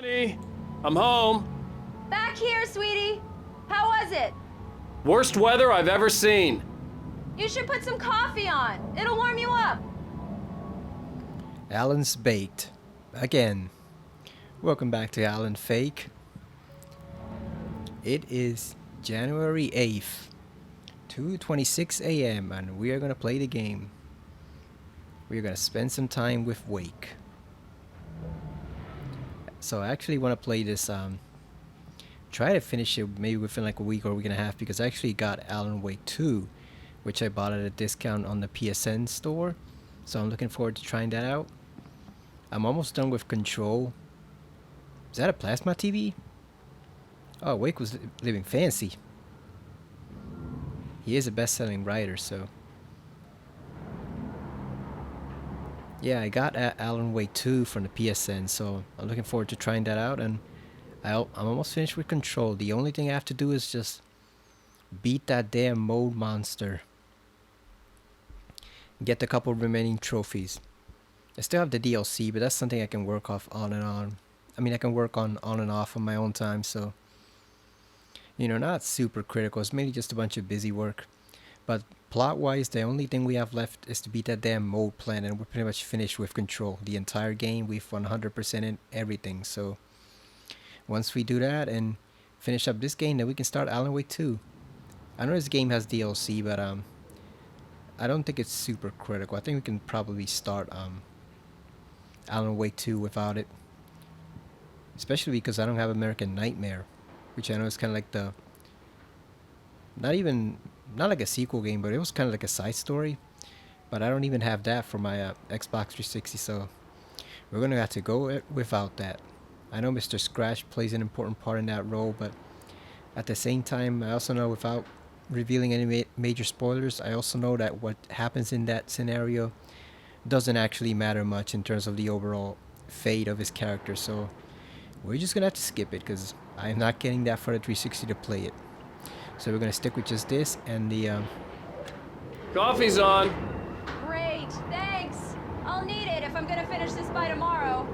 Honey, I'm home. Back here, sweetie. How was it? Worst weather I've ever seen. You should put some coffee on. It'll warm you up. Alan's Baked. Again. Welcome back to Alan Fake. It is January 8th, 2:26 a.m. and we are going to play the game. We are going to spend some time with Wake. So I actually want to play this, try to finish it maybe within like a week or a week and a half, because I actually got Alan Wake 2, which I bought at a discount on the PSN store. So I'm looking forward to trying that out. I'm almost done with Control. Is that a plasma TV? Oh, Wake was living fancy. He is a best-selling writer, so... Yeah, I got Alan Wake 2 from the PSN, so I'm looking forward to trying that out, and I'm almost finished with Control. The only thing I have to do is just beat that damn mode monster. Get the couple remaining trophies. I still have the DLC, but that's something I can work off on and on. I mean, I can work on and off on my own time, so... You know, not super critical. It's mainly just a bunch of busy work. But plot-wise, the only thing we have left is to beat that damn mode plan, and we're pretty much finished with Control. The entire game, we've 100% in everything, so... Once we do that and finish up this game, then we can start Alan Wake 2. I know this game has DLC, but I don't think it's super critical. I think we can probably start Alan Wake 2 without it. Especially because I don't have American Nightmare, which I know is kind of like the... Not like a sequel game, but it was kind of like a side story. But I don't even have that for my Xbox 360, so we're going to have to go without that. I know Mr. Scratch plays an important part in that role, but at the same time, I also know, without revealing any major spoilers, I also know that what happens in that scenario doesn't actually matter much in terms of the overall fate of his character, so we're just gonna have to skip it because I'm not getting that for the 360 to play it. So we're gonna stick with just this and the Coffee's on. Great, thanks. I'll need it if I'm gonna finish this by tomorrow.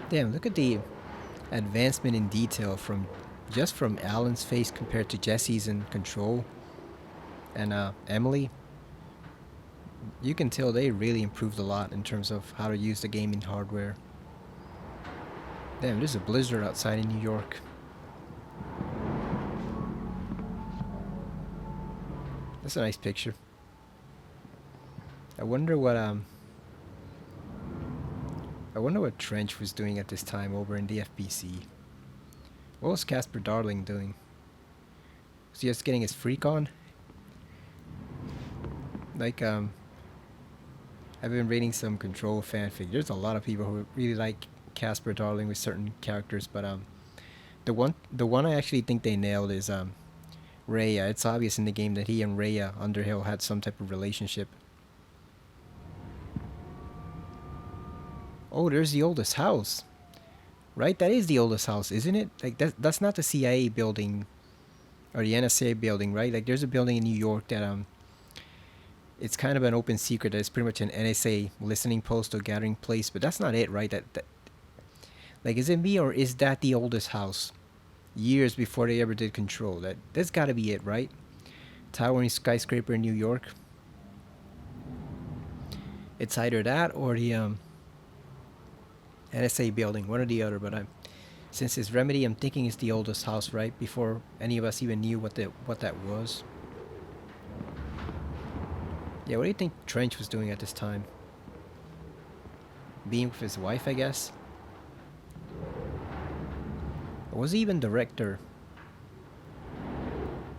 Damn, look at the advancement in detail from Alan's face compared to Jesse's in Control and Emily. You can tell they really improved a lot in terms of how to use the gaming hardware. Damn, there's a blizzard outside in New York. That's a nice picture. I wonder what Trench was doing at this time over in the FBC. What was Casper Darling doing? Was he just getting his freak on? Like, I've been reading some Control fanfic. There's a lot of people who really like Casper Darling with certain characters, but the one I actually think they nailed is Rhea. It's obvious in the game that he and Rhea Underhill had some type of relationship. Oh, there's the oldest house. Right? That is the oldest house, isn't it? Like, that's not the CIA building or the NSA building, right? Like, there's a building in New York that it's kind of an open secret that it's pretty much an NSA listening post or gathering place, but that's not it, right? That like, is it me, or is that the oldest house? Years before they ever did Control. That's got to be it, right? Towering skyscraper in New York. It's either that or the NSA building, one or the other, but since it's Remedy, I'm thinking it's the oldest house, right? Before any of us even knew what that was. Yeah, what do you think Trench was doing at this time? Being with his wife, I guess? Or was he even director?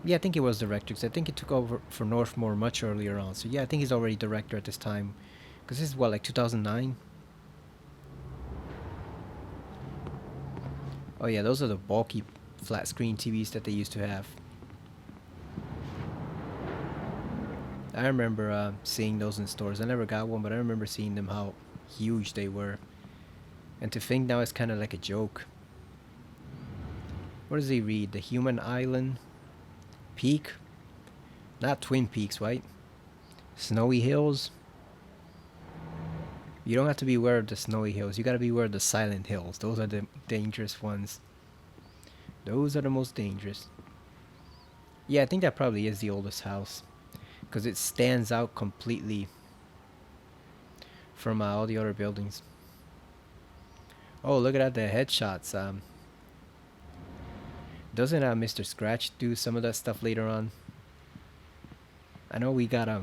Yeah, I think he was director, because I think he took over for Northmore much earlier on. So yeah, I think he's already director at this time. Because this is what, like 2009? Oh yeah, those are the bulky flat screen TVs that they used to have. I remember seeing those in stores. I never got one, but I remember seeing them, how huge they were. And to think now it's kind of like a joke. What does he read? The Human Island? Peak? Not Twin Peaks, right? Snowy Hills? You don't have to beware of the snowy hills. You gotta beware of the silent hills. Those are the dangerous ones. Those are the most dangerous. Yeah, I think that probably is the oldest house. Because it stands out completely from all the other buildings. Oh, look at that, the headshots. Doesn't Mr. Scratch do some of that stuff later on? I know we got a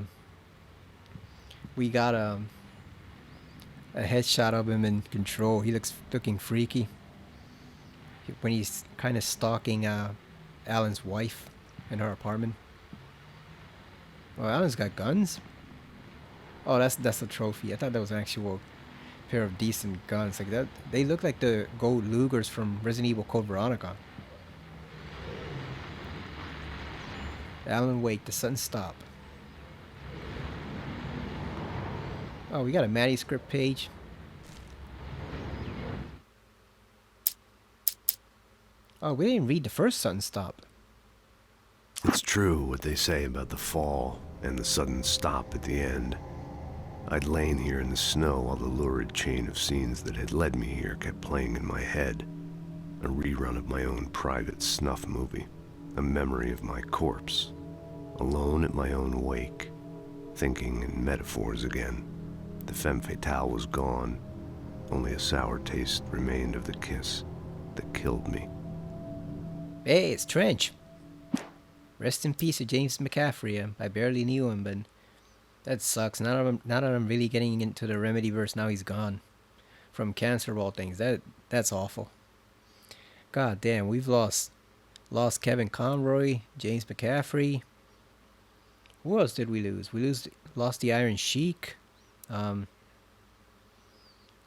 headshot of him in Control. He looking freaky when he's kind of stalking Alan's wife in her apartment. Oh, Alan's got guns. Oh, that's a trophy. I thought that was an actual pair of decent guns like that. They look like the gold Lugers from Resident Evil Code Veronica. Alan Wake, the sudden stop. Oh, we got a manuscript page. Oh, we didn't read the first sudden stop. It's true what they say about the fall and the sudden stop at the end. I'd lain here in the snow while the lurid chain of scenes that had led me here kept playing in my head. A rerun of my own private snuff movie. A memory of my corpse. Alone at my own wake. Thinking in metaphors again. The femme fatale was gone. Only a sour taste remained of the kiss that killed me. Hey, it's Trench. Rest in peace to James McCaffrey. I barely knew him, but that sucks. Now that I'm really getting into the Remedyverse, now he's gone. From cancer of all things. That's awful. God damn, we've lost Kevin Conroy, James McCaffrey. Who else did we lose? Lost the Iron Sheik.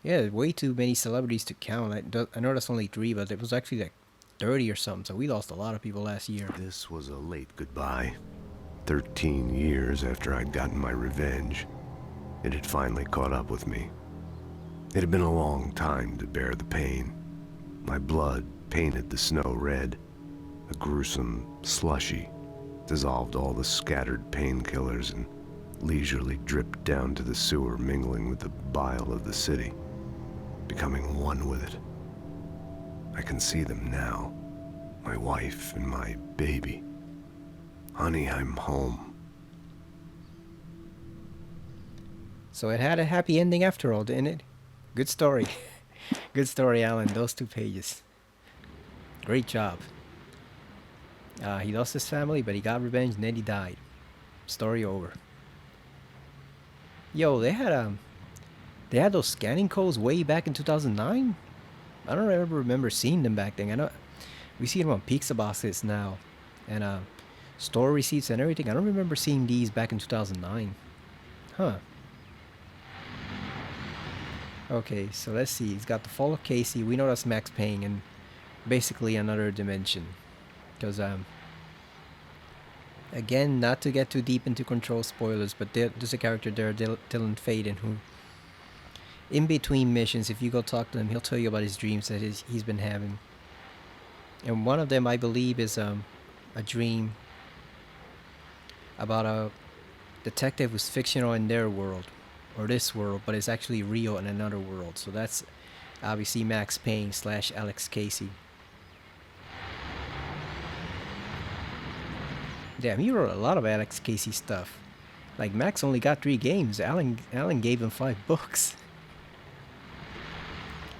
Yeah, way too many celebrities to count. I know that's only 3, but it was actually like 30 or something, so we lost a lot of people last year. This was a late goodbye. 13 years after I'd gotten my revenge, it had finally caught up with me. It had been a long time to bear the pain. My blood painted the snow red. A gruesome slushy dissolved all the scattered painkillers and leisurely dripped down to the sewer, mingling with the bile of the city, becoming one with it. I can see them now, my wife and my baby. Honey, I'm home. So it had a happy ending after all, didn't it? Good story. Good story, Alan. Those 2 pages. Great job. He lost his family, but he got revenge and then he died. Story over. Yo, they had those scanning codes way back in 2009. I don't ever remember seeing them back then. I know we see them on pizza boxes now, and store receipts and everything. I don't remember seeing these back in 2009. Huh. Okay, so let's see. He's got the fall of Casey. We know that's Max Payne and basically another dimension. Because again, not to get too deep into Control spoilers, but there's a character there, Dylan Faden, who in between missions, if you go talk to him, he'll tell you about his dreams that he's been having. And one of them, I believe, is a dream about a detective who's fictional in their world, or this world, but it's actually real in another world. So that's obviously Max Payne / Alex Casey. Damn, he wrote a lot of Alex Casey stuff. Like, Max only got 3 games. Alan gave him 5 books.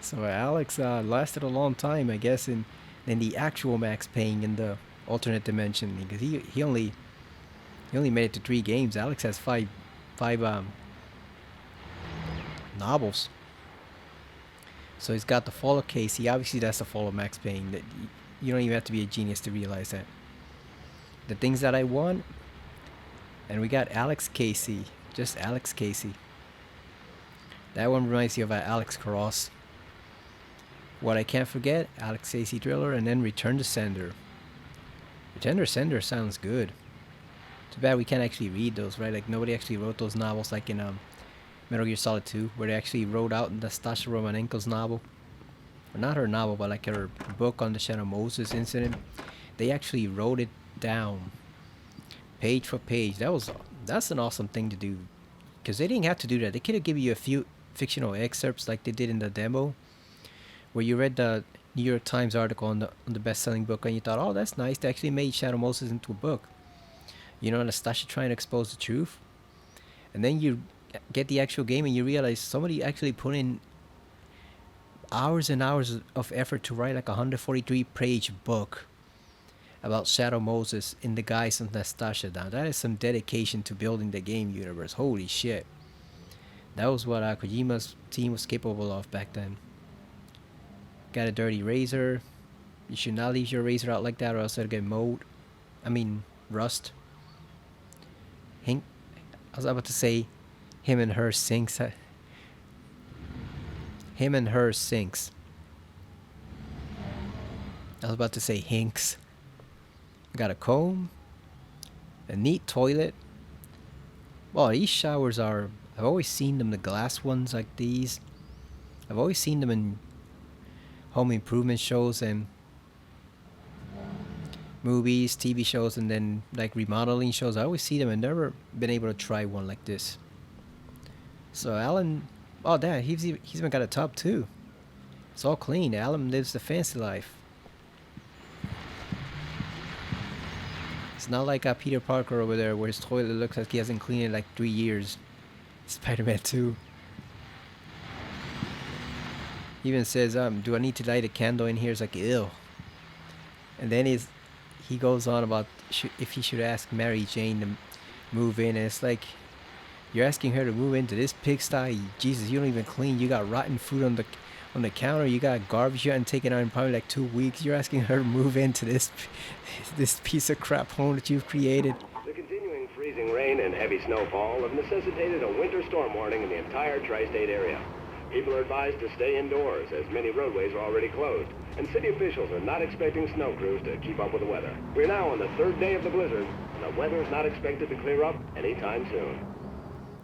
So Alex lasted a long time, I guess, in the actual Max Payne in the alternate dimension, because he only made it to 3 games. Alex has 5 novels. So he's got the fall of Casey. Obviously, that's the fall of Max Payne. That you don't even have to be a genius to realize that. The Things That I Want, and we got Alex Casey, just Alex Casey. That one reminds you of Alex Cross. What I Can't Forget, Alex Casey Thriller, and then Return to Sender. Return to Sender sounds good. Too bad we can't actually read those, right? Like, nobody actually wrote those novels like in Metal Gear Solid 2, where they actually wrote out Nastasha Romanenko's novel. Or not her novel, but like her book on the Shadow Moses incident. They actually wrote it down, page for page. That's an awesome thing to do, because they didn't have to do that. They could have given you fictional excerpts like they did in the demo, where you read the New York Times article on the best-selling book and you thought, oh, that's nice. They actually made Shadow Moses into a book. You know, Nastasha trying to expose the truth. And then you get the actual game and you realize somebody actually put in hours and hours of effort to write like a 143-page book about Shadow Moses in the guise of Nastasha. Now that is some dedication to building the game universe. Holy shit. That was what Kojima's team was capable of back then. Got a dirty razor. You should not leave your razor out like that or else it'll get rust. I was about to say him and her sinks. Him and her sinks. I was about to say hinks. Got a comb. A neat toilet. Well, these showers are... I've always seen them, the glass ones like these. I've always seen them in home improvement shows and movies, TV shows, and then like remodeling shows. I always see them and never been able to try one like this. So Alan... Oh, damn, he's even got a tub too. It's all clean. Alan lives the fancy life. It's not like Peter Parker over there where his toilet looks like he hasn't cleaned it in like 3 years. Spider-Man 2. He even says, do I need to light a candle in here? It's like, ew. And then he goes on about if he should ask Mary Jane to move in. And it's like, you're asking her to move into this pigsty? Jesus, you don't even clean. You got rotten food on the counter. You got garbage you haven't taken out in probably like 2 weeks. You're asking her to move into this piece of crap home that you've created. The continuing freezing rain and heavy snowfall have necessitated a winter storm warning in the entire tri-state area. People are advised to stay indoors as many roadways are already closed, and city officials are not expecting snow crews to keep up with the weather. We're now on the 3rd day of the blizzard, and the weather is not expected to clear up anytime soon.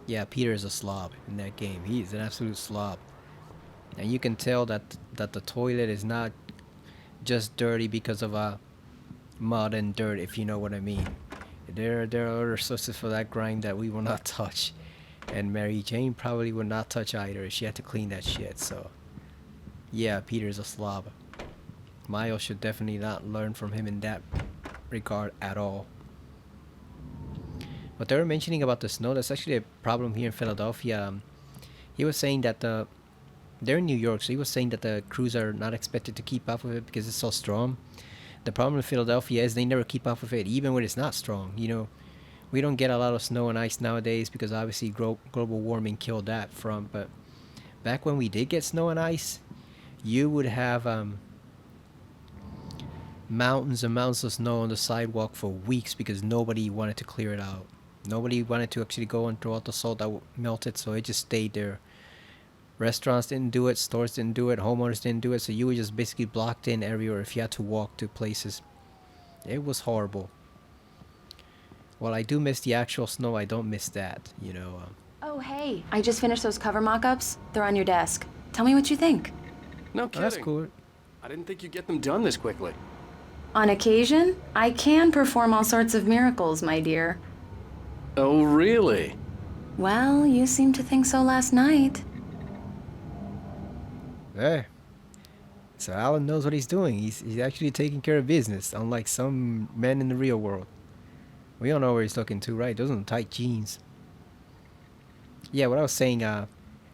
Yeah, Peter is a slob in that game. He's an absolute slob. And you can tell that the toilet is not just dirty because of mud and dirt, if you know what I mean. There are other sources for that grime that we will not touch. And Mary Jane probably would not touch either if she had to clean that shit. So, yeah, Peter's a slob. Miles should definitely not learn from him in that regard at all. But they were mentioning about the snow. That's actually a problem here in Philadelphia. He was saying that they're in New York, so he was saying that the crews are not expected to keep up with it because it's so strong. The problem in Philadelphia is they never keep up with it, even when it's not strong. You know, we don't get a lot of snow and ice nowadays because obviously global warming killed that from. But back when we did get snow and ice, you would have mountains and mountains of snow on the sidewalk for weeks because nobody wanted to clear it out. Nobody wanted to actually go and throw out the salt that melted, so it just stayed there. Restaurants didn't do it, stores didn't do it, homeowners didn't do it, so you were just basically blocked in everywhere if you had to walk to places. It was horrible. While I do miss the actual snow, I don't miss that, you know. Oh, hey, I just finished those cover mock-ups. They're on your desk. Tell me what you think. No Oh, kidding. that's cool. I didn't think you'd get them done this quickly. On occasion, I can perform all sorts of miracles, my dear. Oh, really? Well, you seemed to think so last night. Hey. So Alan knows what he's doing. He's actually taking care of business, unlike some men in the real world. We don't know where he's looking to, right? Those are tight jeans. Yeah, what I was saying,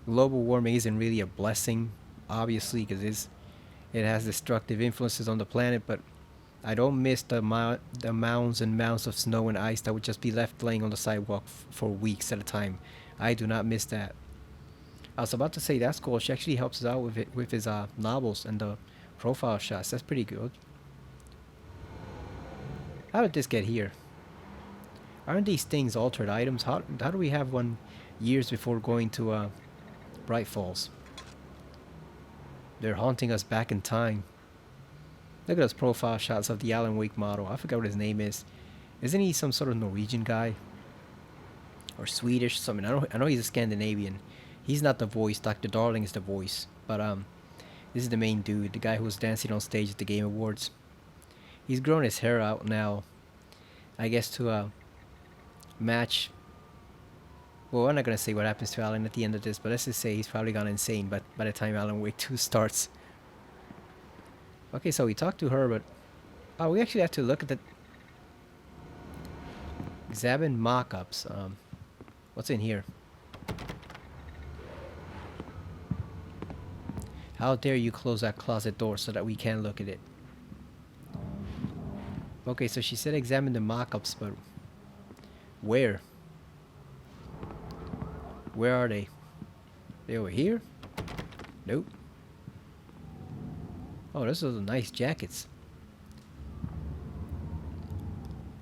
global warming isn't really a blessing, obviously, because it has destructive influences on the planet, but I don't miss the mounds and mounds of snow and ice that would just be left laying on the sidewalk for weeks at a time. I do not miss that. I was about to say that's cool. She actually helps us out with his novels and the profile shots. That's pretty good. How did this get here? Aren't these things altered items? How do we have one years before going to Bright Falls? They're haunting us back in time. Look at those profile shots of the Alan Wake model. I forgot what his name is. Isn't he some sort of Norwegian guy? Or Swedish, something. I know he's a Scandinavian. He's not the voice. Dr. Darling is the voice. But this is the main dude, the guy who was dancing on stage at the Game Awards. He's grown his hair out now. I guess to match Well, I'm not gonna say what happens to Alan at the end of this, but let's just say he's probably gone insane. But by the time Alan Wake 2 starts. Okay, so we talked to her, but oh, we actually have to look at the examine mock-ups. What's in here? How dare you close that closet door so that we can look at it? Okay, so she said examine the mock-ups, but where? Where are they? They over here? Nope. Oh, those are nice jackets.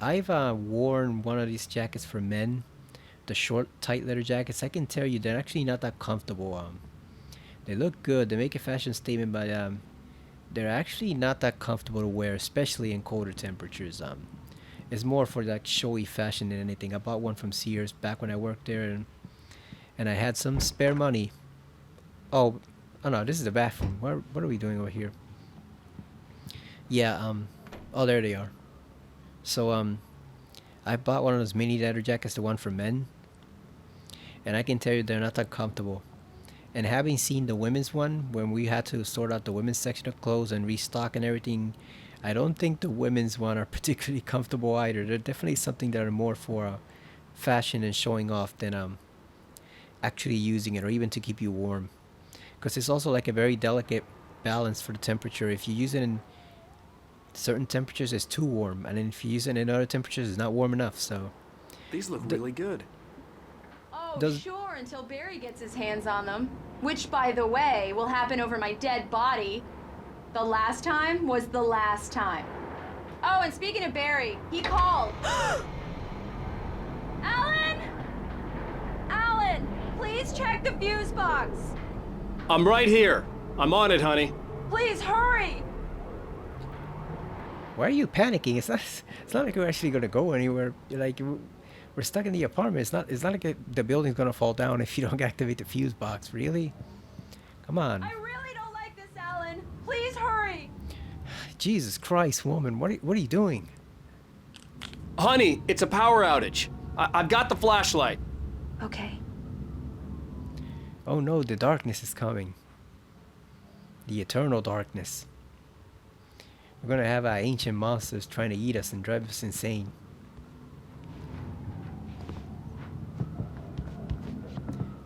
I've worn one of these jackets for men. The short, tight leather jackets. I can tell you they're actually not that comfortable. They look good. They make a fashion statement, but they're actually not that comfortable to wear, especially in colder temperatures. It's more for like showy fashion than anything. I bought one from Sears back when I worked there, and I had some spare money. Oh no, this is the bathroom. What are we doing over here? Yeah, oh, there they are. So, I bought one of those mini leather jackets, the one for men. And I can tell you they're not that comfortable. And having seen the women's one, when we had to sort out the women's section of clothes and restock and everything, I don't think the women's one are particularly comfortable either. They're definitely something that are more for fashion and showing off than actually using it or even to keep you warm. Because it's also like a very delicate balance for the temperature. If you use it in certain temperatures, it's too warm, and then if you use it in other temperatures, it's not warm enough. So These look really good. Oh, sure, until Barry gets his hands on them. Which, by the way, will happen over my dead body. The last time was the last time. Oh, and speaking of Barry, he called. Alan! Alan, please check the fuse box. I'm right here. I'm on it, honey. Please hurry. why are you panicking? It's not like we're actually gonna go anywhere. Like we're stuck in the apartment. It's not like the building's gonna fall down if you don't activate the fuse box. Really? Come on. I really don't like this, Alan. Please hurry. Jesus Christ, woman, what are you doing? Honey, it's a power outage. I've got the flashlight. Okay. Oh no, the darkness is coming. The eternal darkness. We're gonna have our ancient monsters trying to eat us and drive us insane.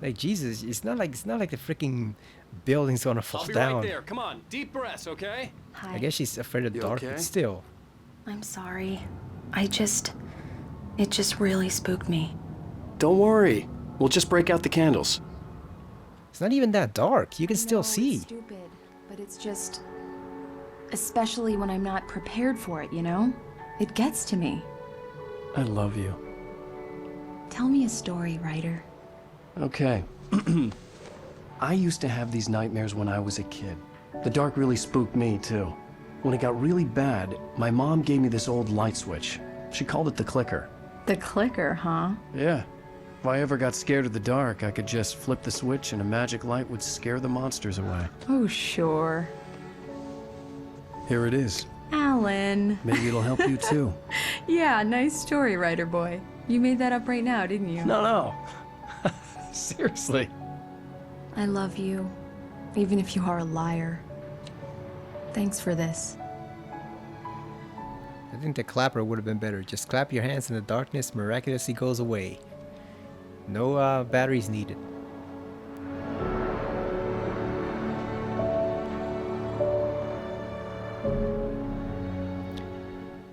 Like Jesus, it's not like the freaking building's gonna fall I'll be down. right there. Come on, deep breaths, okay? Hi. I guess she's afraid of the You dark, okay? but still. I'm sorry. It just really spooked me. Don't worry. We'll just break out the candles. It's not even that dark. You can still No, see. It's stupid, but it's just, especially when I'm not prepared for it, you know? It gets to me. I love you. Tell me a story, writer. Okay. I used to have these nightmares when I was a kid. The dark really spooked me, too. When it got really bad, my mom gave me this old light switch. She called it the clicker. The clicker, huh? Yeah. If I ever got scared of the dark, I could just flip the switch and a magic light would scare the monsters away. Oh, sure. Here it is. Alan. Maybe it'll help you, too. Yeah, nice story, writer boy. You made that up right now, didn't you? No. Seriously. I love you, even if you are a liar. Thanks for this. I think the clapper would have been better. Just clap your hands and the darkness miraculously goes away. No batteries needed.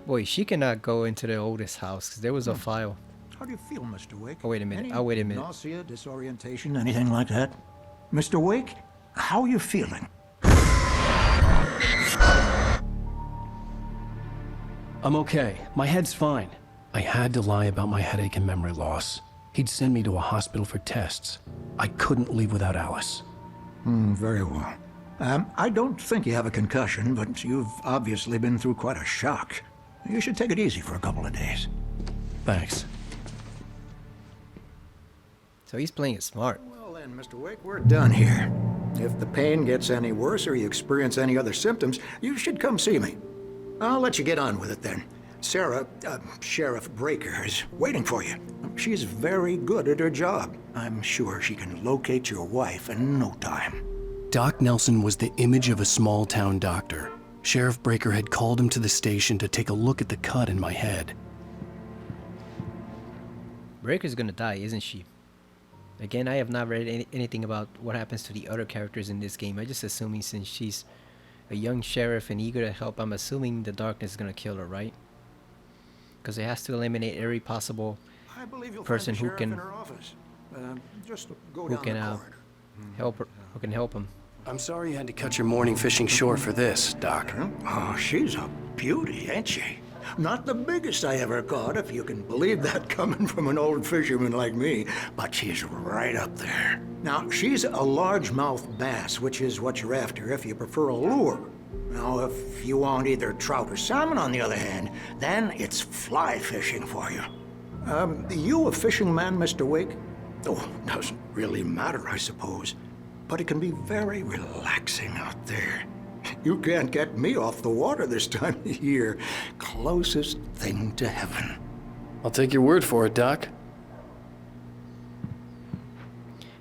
Boy, she cannot go into the oldest house because there was a file. How do you feel, Mr. Wake? Oh, wait a minute. Any Oh, wait a minute. Nausea, disorientation, anything like that? Mr. Wake, how are you feeling? I'm okay. My head's fine. I had to lie about my headache and memory loss. He'd send me to a hospital for tests. I couldn't leave without Alice. Very well. I don't think you have a concussion, but you've obviously been through quite a shock. You should take it easy for a couple of days. Thanks. So he's playing it smart. Well then, Mr. Wake, we're done here. If the pain gets any worse or you experience any other symptoms, you should come see me. I'll let you get on with it then. Sarah, Sheriff Breaker, is waiting for you. She's very good at her job. I'm sure she can locate your wife in no time. Doc Nelson was the image of a small-town doctor. Sheriff Breaker had called him to the station to take a look at the cut in my head. Breaker's gonna die, isn't she? Again, I have not read anything about what happens to the other characters in this game. I'm just assuming since she's a young sheriff and eager to help, I'm assuming the darkness is gonna kill her, right? Because it has to eliminate every possible I believe you'll person find the who sheriff can in her office. Just go who down can the corridor. help her, who can help him. I'm sorry you had to cut your morning fishing short for this, Doc. Oh, she's a beauty, ain't she? Not the biggest I ever caught, if you can believe that coming from an old fisherman like me, but she's right up there. Now, she's a largemouth bass, which is what you're after if you prefer a lure. Now, if you want either trout or salmon, on the other hand, then it's fly fishing for you. You a fishing man, Mr. Wake? Oh, doesn't really matter, I suppose. But it can be very relaxing out there. You can't get me off the water this time of year. Closest thing to heaven. I'll take your word for it, Doc.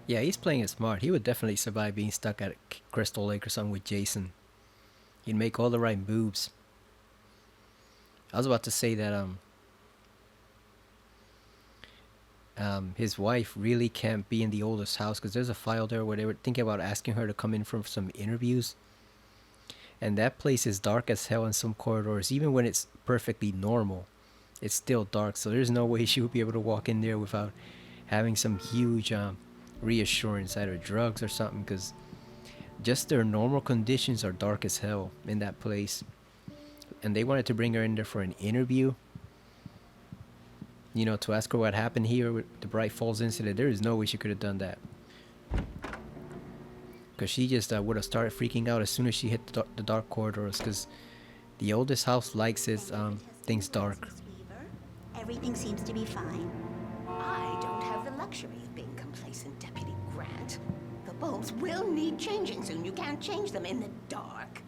Yeah, he's playing it smart. He would definitely survive being stuck at Crystal Lake or something with Jason. He'd make all the right moves. I was about to say that his wife really can't be in the oldest house because there's a file there where they were thinking about asking her to come in for some interviews. And that place is dark as hell in some corridors. Even when it's perfectly normal, it's still dark. So there's no way she would be able to walk in there without having some huge reassurance, either drugs or something, because just their normal conditions are dark as hell in that place. And they wanted to bring her in there for an interview, you know, to ask her what happened here with the Bright Falls incident. There is no way she could have done that, because she just would have started freaking out as soon as she hit the dark corridors, because the oldest house likes its things dark. Everything seems to be fine. I don't have the luxury of being complacent, Deputy Grant. The bulbs will need changing soon. You can't change them in the dark.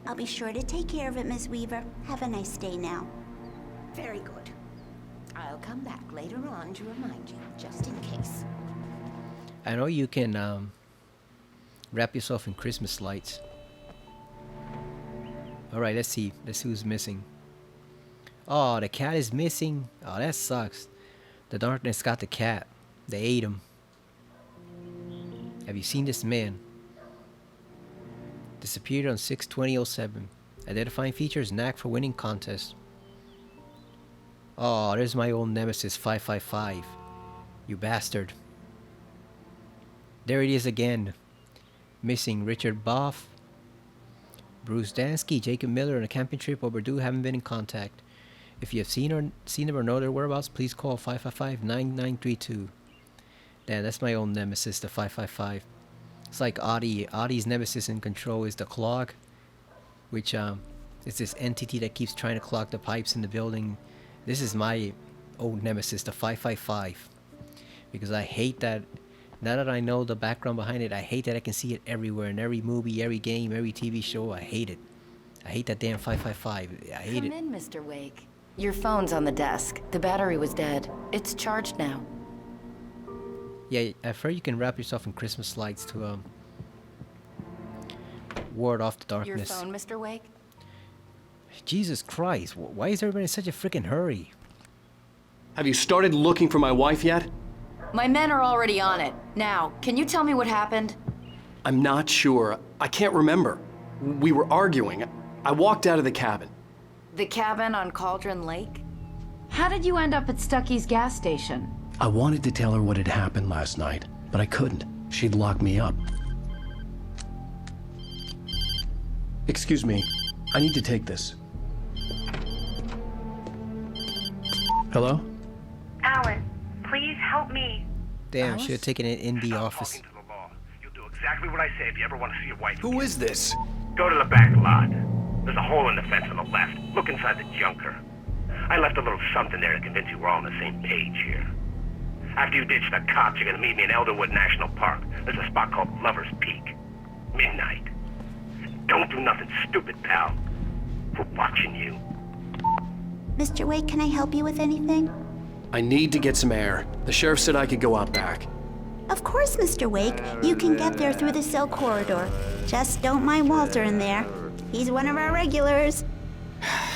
I'll be sure to take care of it, Miss Weaver. Have a nice day now. Very good. I'll come back later on to remind you, just in case. I know you can wrap yourself in Christmas lights. Alright, let's see who's missing. Oh, the cat is missing. Oh, that sucks. The darkness got the cat. They ate him. Have you seen this man? Disappeared on 6/20/07. Identifying features, knack for winning contests. Oh, there's my old nemesis 555. You bastard. There it is again. Missing Richard Boff, Bruce Dansky, Jacob Miller, on a camping trip overdue, haven't been in contact. If you have seen them or know their whereabouts, please call 555-9932. Damn, that's my own nemesis, the 555. It's like Audie. Audie's nemesis in Control is the clog, which is this entity that keeps trying to clog the pipes in the building. This is my old nemesis, the 555, because I hate that. Now that I know the background behind it, I hate that I can see it everywhere, in every movie, every game, every TV show. I hate it. I hate that damn 555. I hate it. Come in, Mr. Wake. Your phone's on the desk. The battery was dead. It's charged now. Yeah, I've heard you can wrap yourself in Christmas lights to ward off the Your darkness. phone, Mr. Wake? Jesus Christ, why is everybody in such a freaking hurry? Have you started looking for my wife yet? My men are already on it. Now, can you tell me what happened? I'm not sure. I can't remember. We were arguing. I walked out of the cabin. The cabin on Cauldron Lake? How did you end up at Stucky's gas station? I wanted to tell her what had happened last night, but I couldn't. She'd lock me up. Excuse me. I need to take this. Hello? Alan, please help me. Damn, should have taken it in the Stop office. talking to the law. You'll do exactly what I say if you ever want to see your wife. Who is this? Go to the back lot. There's a hole in the fence on the left. Look inside the junker. I left a little something there to convince you we're all on the same page here. After you ditch the cops, you're gonna meet me in Elderwood National Park. There's a spot called Lover's Peak. Midnight. Don't do nothing stupid, pal. We're watching you. Mr. Wake, can I help you with anything? I need to get some air. The sheriff said I could go out back. Of course, Mr. Wake. You can get there through the cell corridor. Just don't mind Walter in there. He's one of our regulars.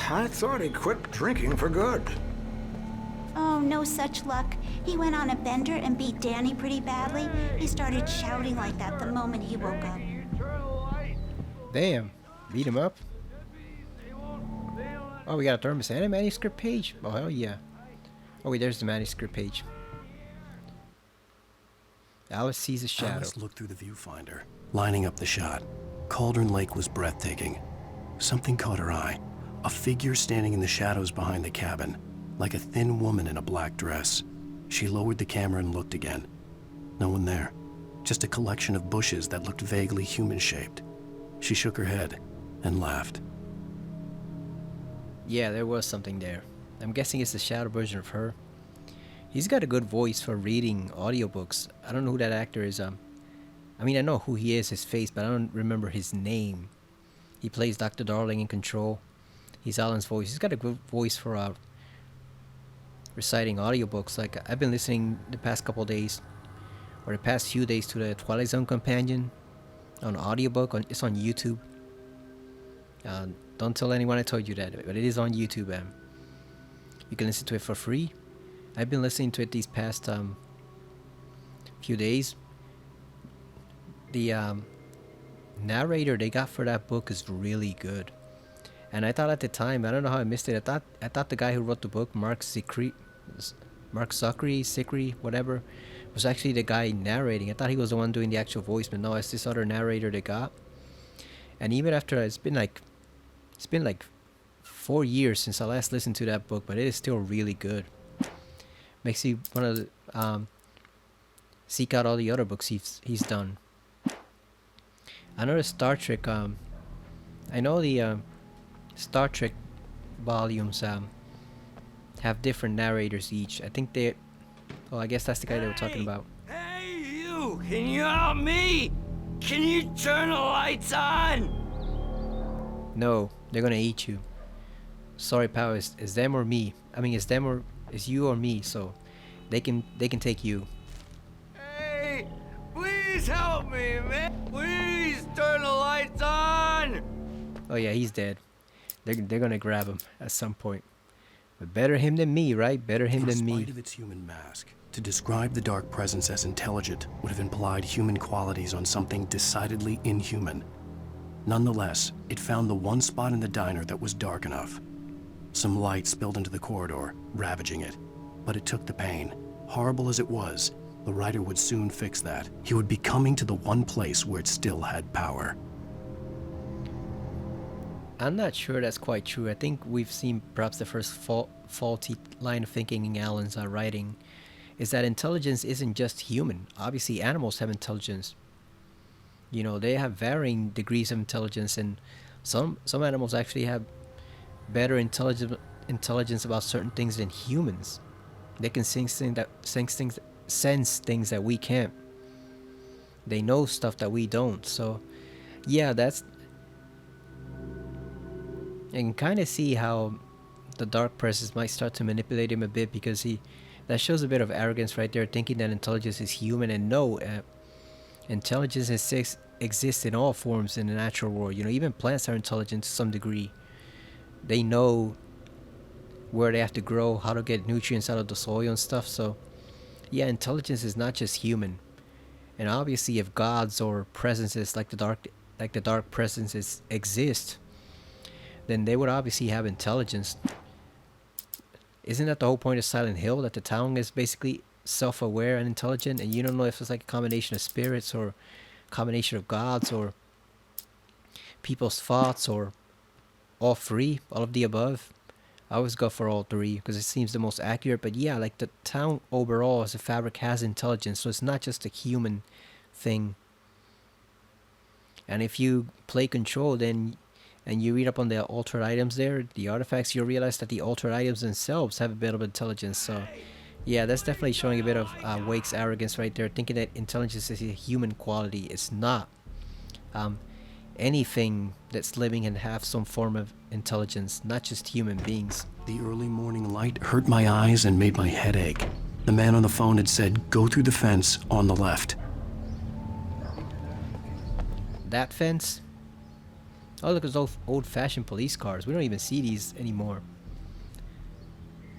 I thought he quit drinking for good. Oh, no such luck. He went on a bender and beat Danny pretty badly. He started shouting like that the moment he woke up. Damn. Beat him up? Oh, we got a thermos and a manuscript page? Oh, hell yeah. Oh, wait, there's the manuscript page. Alice sees a shadow. Alice looked through the viewfinder, lining up the shot. Cauldron Lake was breathtaking. Something caught her eye. A figure standing in the shadows behind the cabin, like a thin woman in a black dress. She lowered the camera and looked again. No one there. Just a collection of bushes that looked vaguely human-shaped. She shook her head and laughed. Yeah, there was something there. I'm guessing it's the shadow version of her. He's got a good voice for reading audiobooks. I don't know who that actor is. I mean, I know who he is, his face, but I don't remember his name. He plays Dr. Darling in Control. He's Alan's voice. He's got a good voice for reciting audiobooks. Like, I've been listening the past couple days, or the past few days, to the Twilight Zone Companion on audiobook. It's on YouTube. Don't tell anyone I told you that, but it is on YouTube. You can listen to it for free. I've been listening to it these past few days. The narrator they got for that book is really good, and I thought at the time, I don't know how I missed it. I thought the guy who wrote the book, Mark Zicree, whatever, was actually the guy narrating. I thought he was the one doing the actual voice, but no, it's this other narrator they got. And even after it's been like 4 years since I last listened to that book, but it is still really good. Makes you want to seek out all the other books he's done. I know the Star Trek. I know the Star Trek volumes have different narrators each. I think they. Oh, I guess that's the guy they were talking about. Hey, you! Can you help me? Can you turn the lights on? No, they're gonna eat you. Sorry, pal. It's them or me. I mean, it's them or it's you or me. So they can take you. Hey, please help me, man! Please turn the lights on! Oh yeah, he's dead. They're gonna grab him at some point. But better him than me, right? Better him than me. In spite of its human mask, to describe the Dark Presence as intelligent would have implied human qualities on something decidedly inhuman. Nonetheless, it found the one spot in the diner that was dark enough. Some light spilled into the corridor, ravaging it. But it took the pain. Horrible as it was, the writer would soon fix that. He would be coming to the one place where it still had power. I'm not sure that's quite true. I think we've seen perhaps the first faulty line of thinking in Alan's writing is that intelligence isn't just human. Obviously, animals have intelligence. You know, they have varying degrees of intelligence, and some animals actually have better intelligence about certain things than humans. They can sense things that we can't. They know stuff that we don't. So, yeah, I can kind of see how the Dark Presence might start to manipulate him a bit, because that shows a bit of arrogance right there, thinking that intelligence is human. And no, intelligence exists in all forms in the natural world. You know, even plants are intelligent to some degree. They know where they have to grow, how to get nutrients out of the soil and stuff. So, yeah, intelligence is not just human. And obviously, if gods or presences like the Dark Presences exist, then they would obviously have intelligence. Isn't that the whole point of Silent Hill? That the town is basically self-aware and intelligent, and you don't know if it's like a combination of spirits or a combination of gods or people's thoughts or all three, all of the above. I always go for all three because it seems the most accurate. But yeah, like the town overall as a fabric has intelligence, so it's not just a human thing. And if you play Control, then and you read up on the altered items there, the artifacts, you'll realize that the altered items themselves have a bit of intelligence. So yeah, that's definitely showing a bit of Wake's arrogance right there, thinking that intelligence is a human quality. It's not. anything that's living and have some form of intelligence, not just human beings. The early morning light hurt my eyes and made my head ache. The man on the phone had said, go through the fence on the left. That fence? Oh, look at those old-fashioned police cars. We don't even see these anymore.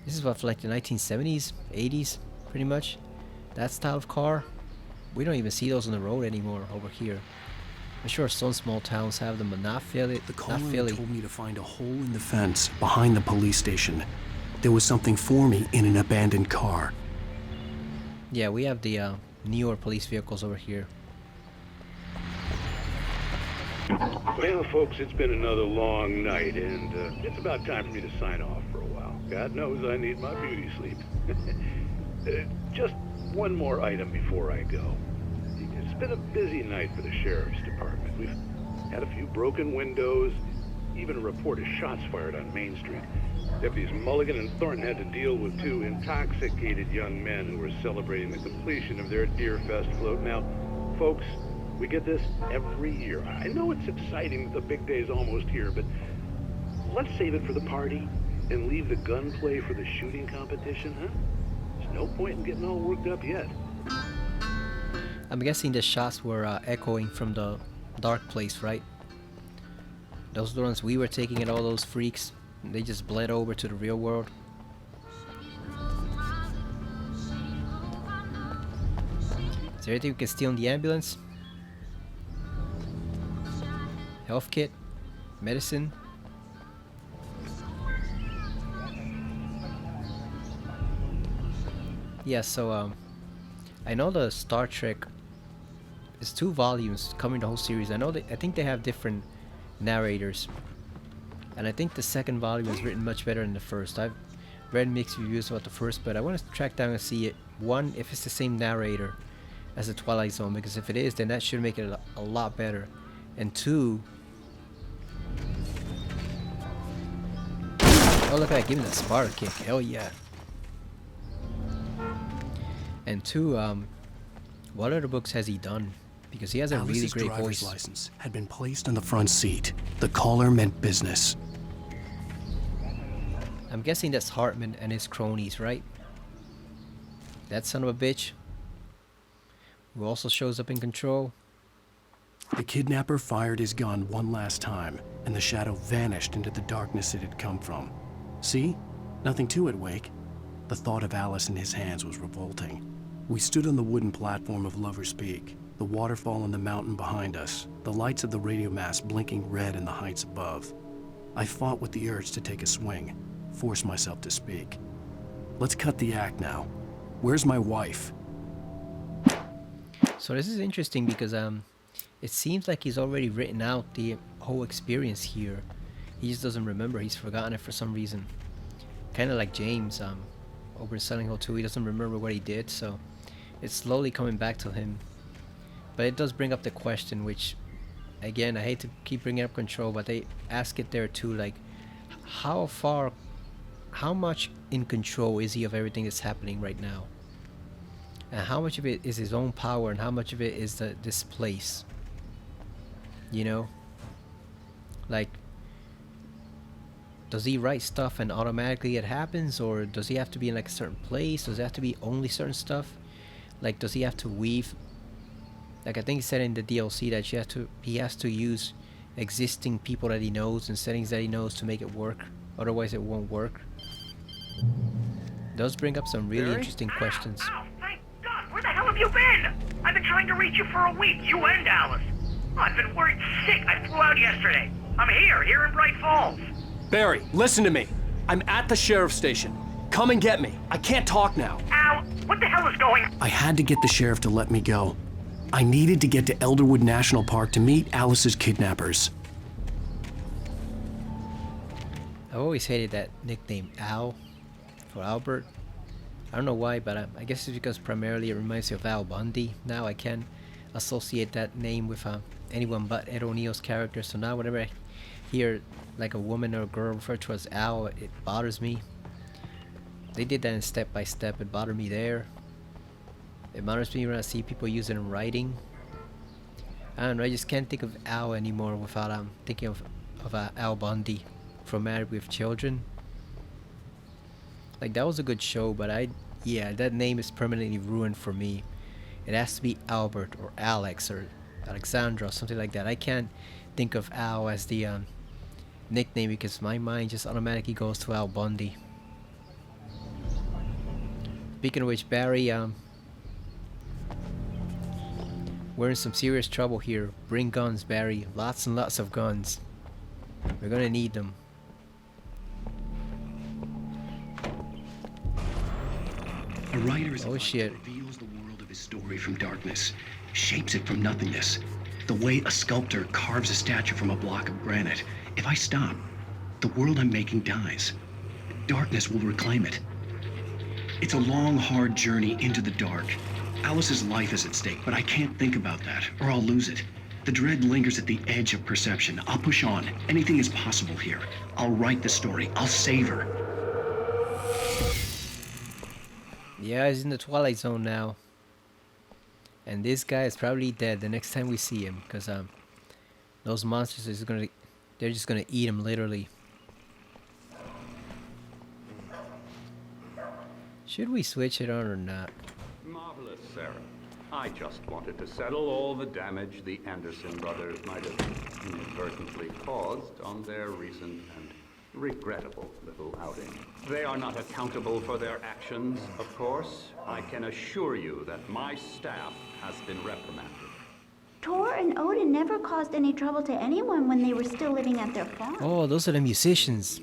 This is what, for like the 1970s, 80s, pretty much. That style of car. We don't even see those on the road anymore over here. I'm sure some small towns have them, but not Philly. The caller told me to find a hole in the fence behind the police station. There was something for me in an abandoned car. Yeah, we have the newer police vehicles over here. Well, folks, it's been another long night, and it's about time for me to sign off for a while. God knows I need my beauty sleep. Just one more item before I go. It's been a busy night for the sheriff's department. We've had a few broken windows, even a report of shots fired on Main Street. Deputies Mulligan and Thornton had to deal with two intoxicated young men who were celebrating the completion of their Deerfest float. Now, folks, we get this every year. I know it's exciting that the big day's almost here, but let's save it for the party and leave the gunplay for the shooting competition, huh? There's no point in getting all worked up yet. I'm guessing the shots were echoing from the dark place, right? Those are the ones we were taking at all those freaks. They just bled over to the real world. Is there anything we can steal in the ambulance? Health kit? Medicine? Yeah, so I know the Star Trek is 2 volumes covering the whole series. I think they have different narrators. And I think the second volume is written much better than the first. I've read mixed reviews about the first, but I want to track down and see it. One, if it's the same narrator as the Twilight Zone, because if it is, then that should make it a lot better. And 2, oh look at that, give me that Sparta kick, hell yeah. And 2, what other books has he done? Because he has a really great driver's voice. license had been placed on the front seat. The caller meant business. I'm guessing that's Hartman and his cronies, right? That son of a bitch, who also shows up in Control. The kidnapper fired his gun one last time, and the shadow vanished into the darkness it had come from. See? Nothing to it, Wake. The thought of Alice in his hands was revolting. We stood on the wooden platform of Lover's Peak, the waterfall on the mountain behind us, the lights of the radio mast blinking red in the heights above. I fought with the urge to take a swing, force myself to speak. Let's cut the act now. Where's my wife? So this is interesting because it seems like he's already written out the whole experience here. He just doesn't remember. He's forgotten it for some reason. Kind of like James over in Silent Hill 2. He doesn't remember what he did, so it's slowly coming back to him. But it does bring up the question, which, again, I hate to keep bringing up Control, but they ask it there too, like, how much in control is he of everything that's happening right now? And how much of it is his own power, and how much of it is this place? You know? Like, does he write stuff and automatically it happens, or does he have to be in like a certain place? Does it have to be only certain stuff? Like, does he have to weave? Like, I think he said in the DLC that he has to use existing people that he knows and settings that he knows to make it work. Otherwise, it won't work. Does bring up some really interesting questions. Ow, thank God! Where the hell have you been? I've been trying to reach you for a week, you and Alice. I've been worried sick. I flew out yesterday. I'm here in Bright Falls. Barry, listen to me. I'm at the sheriff's station. Come and get me. I can't talk now. Al, what the hell is going on? I had to get the sheriff to let me go. I needed to get to Elderwood National Park to meet Alice's kidnappers. I've always hated that nickname Al for Albert. I don't know why, but I guess it's because primarily it reminds me of Al Bundy. Now I can associate that name with anyone but Ed O'Neill's character. So now whenever I hear like a woman or a girl referred to as Al, it bothers me. They did that in Step by Step. It bothered me there. It bothers me when I see people use it in writing. I don't know, I just can't think of Al anymore without thinking of Al Bundy from Married with Children. Like, that was a good show, but yeah, that name is permanently ruined for me. It has to be Albert or Alex or Alexandra or something like that. I can't think of Al as the nickname because my mind just automatically goes to Al Bundy. Speaking of which, Barry, we're in some serious trouble here. Bring guns, Barry. Lots and lots of guns. We're gonna need them. A writer is oh shit. Reveals the world of his story from darkness, shapes it from nothingness. The way a sculptor carves a statue from a block of granite. If I stop, the world I'm making dies. Darkness will reclaim it. It's a long, hard journey into the dark. Alice's life is at stake, but I can't think about that, or I'll lose it. The dread lingers at the edge of perception. I'll push on. Anything is possible here. I'll write the story. I'll save her. Yeah, he's in the Twilight Zone now. And this guy is probably dead the next time we see him, because those monsters they're just gonna eat him literally. Should we switch it on or not? Marvelous, Sarah. I just wanted to settle all the damage the Anderson brothers might have inadvertently caused on their recent and regrettable little outing. They are not accountable for their actions, of course. I can assure you that my staff has been reprimanded. Tor and Odin never caused any trouble to anyone when they were still living at their farm. Oh, those are the musicians.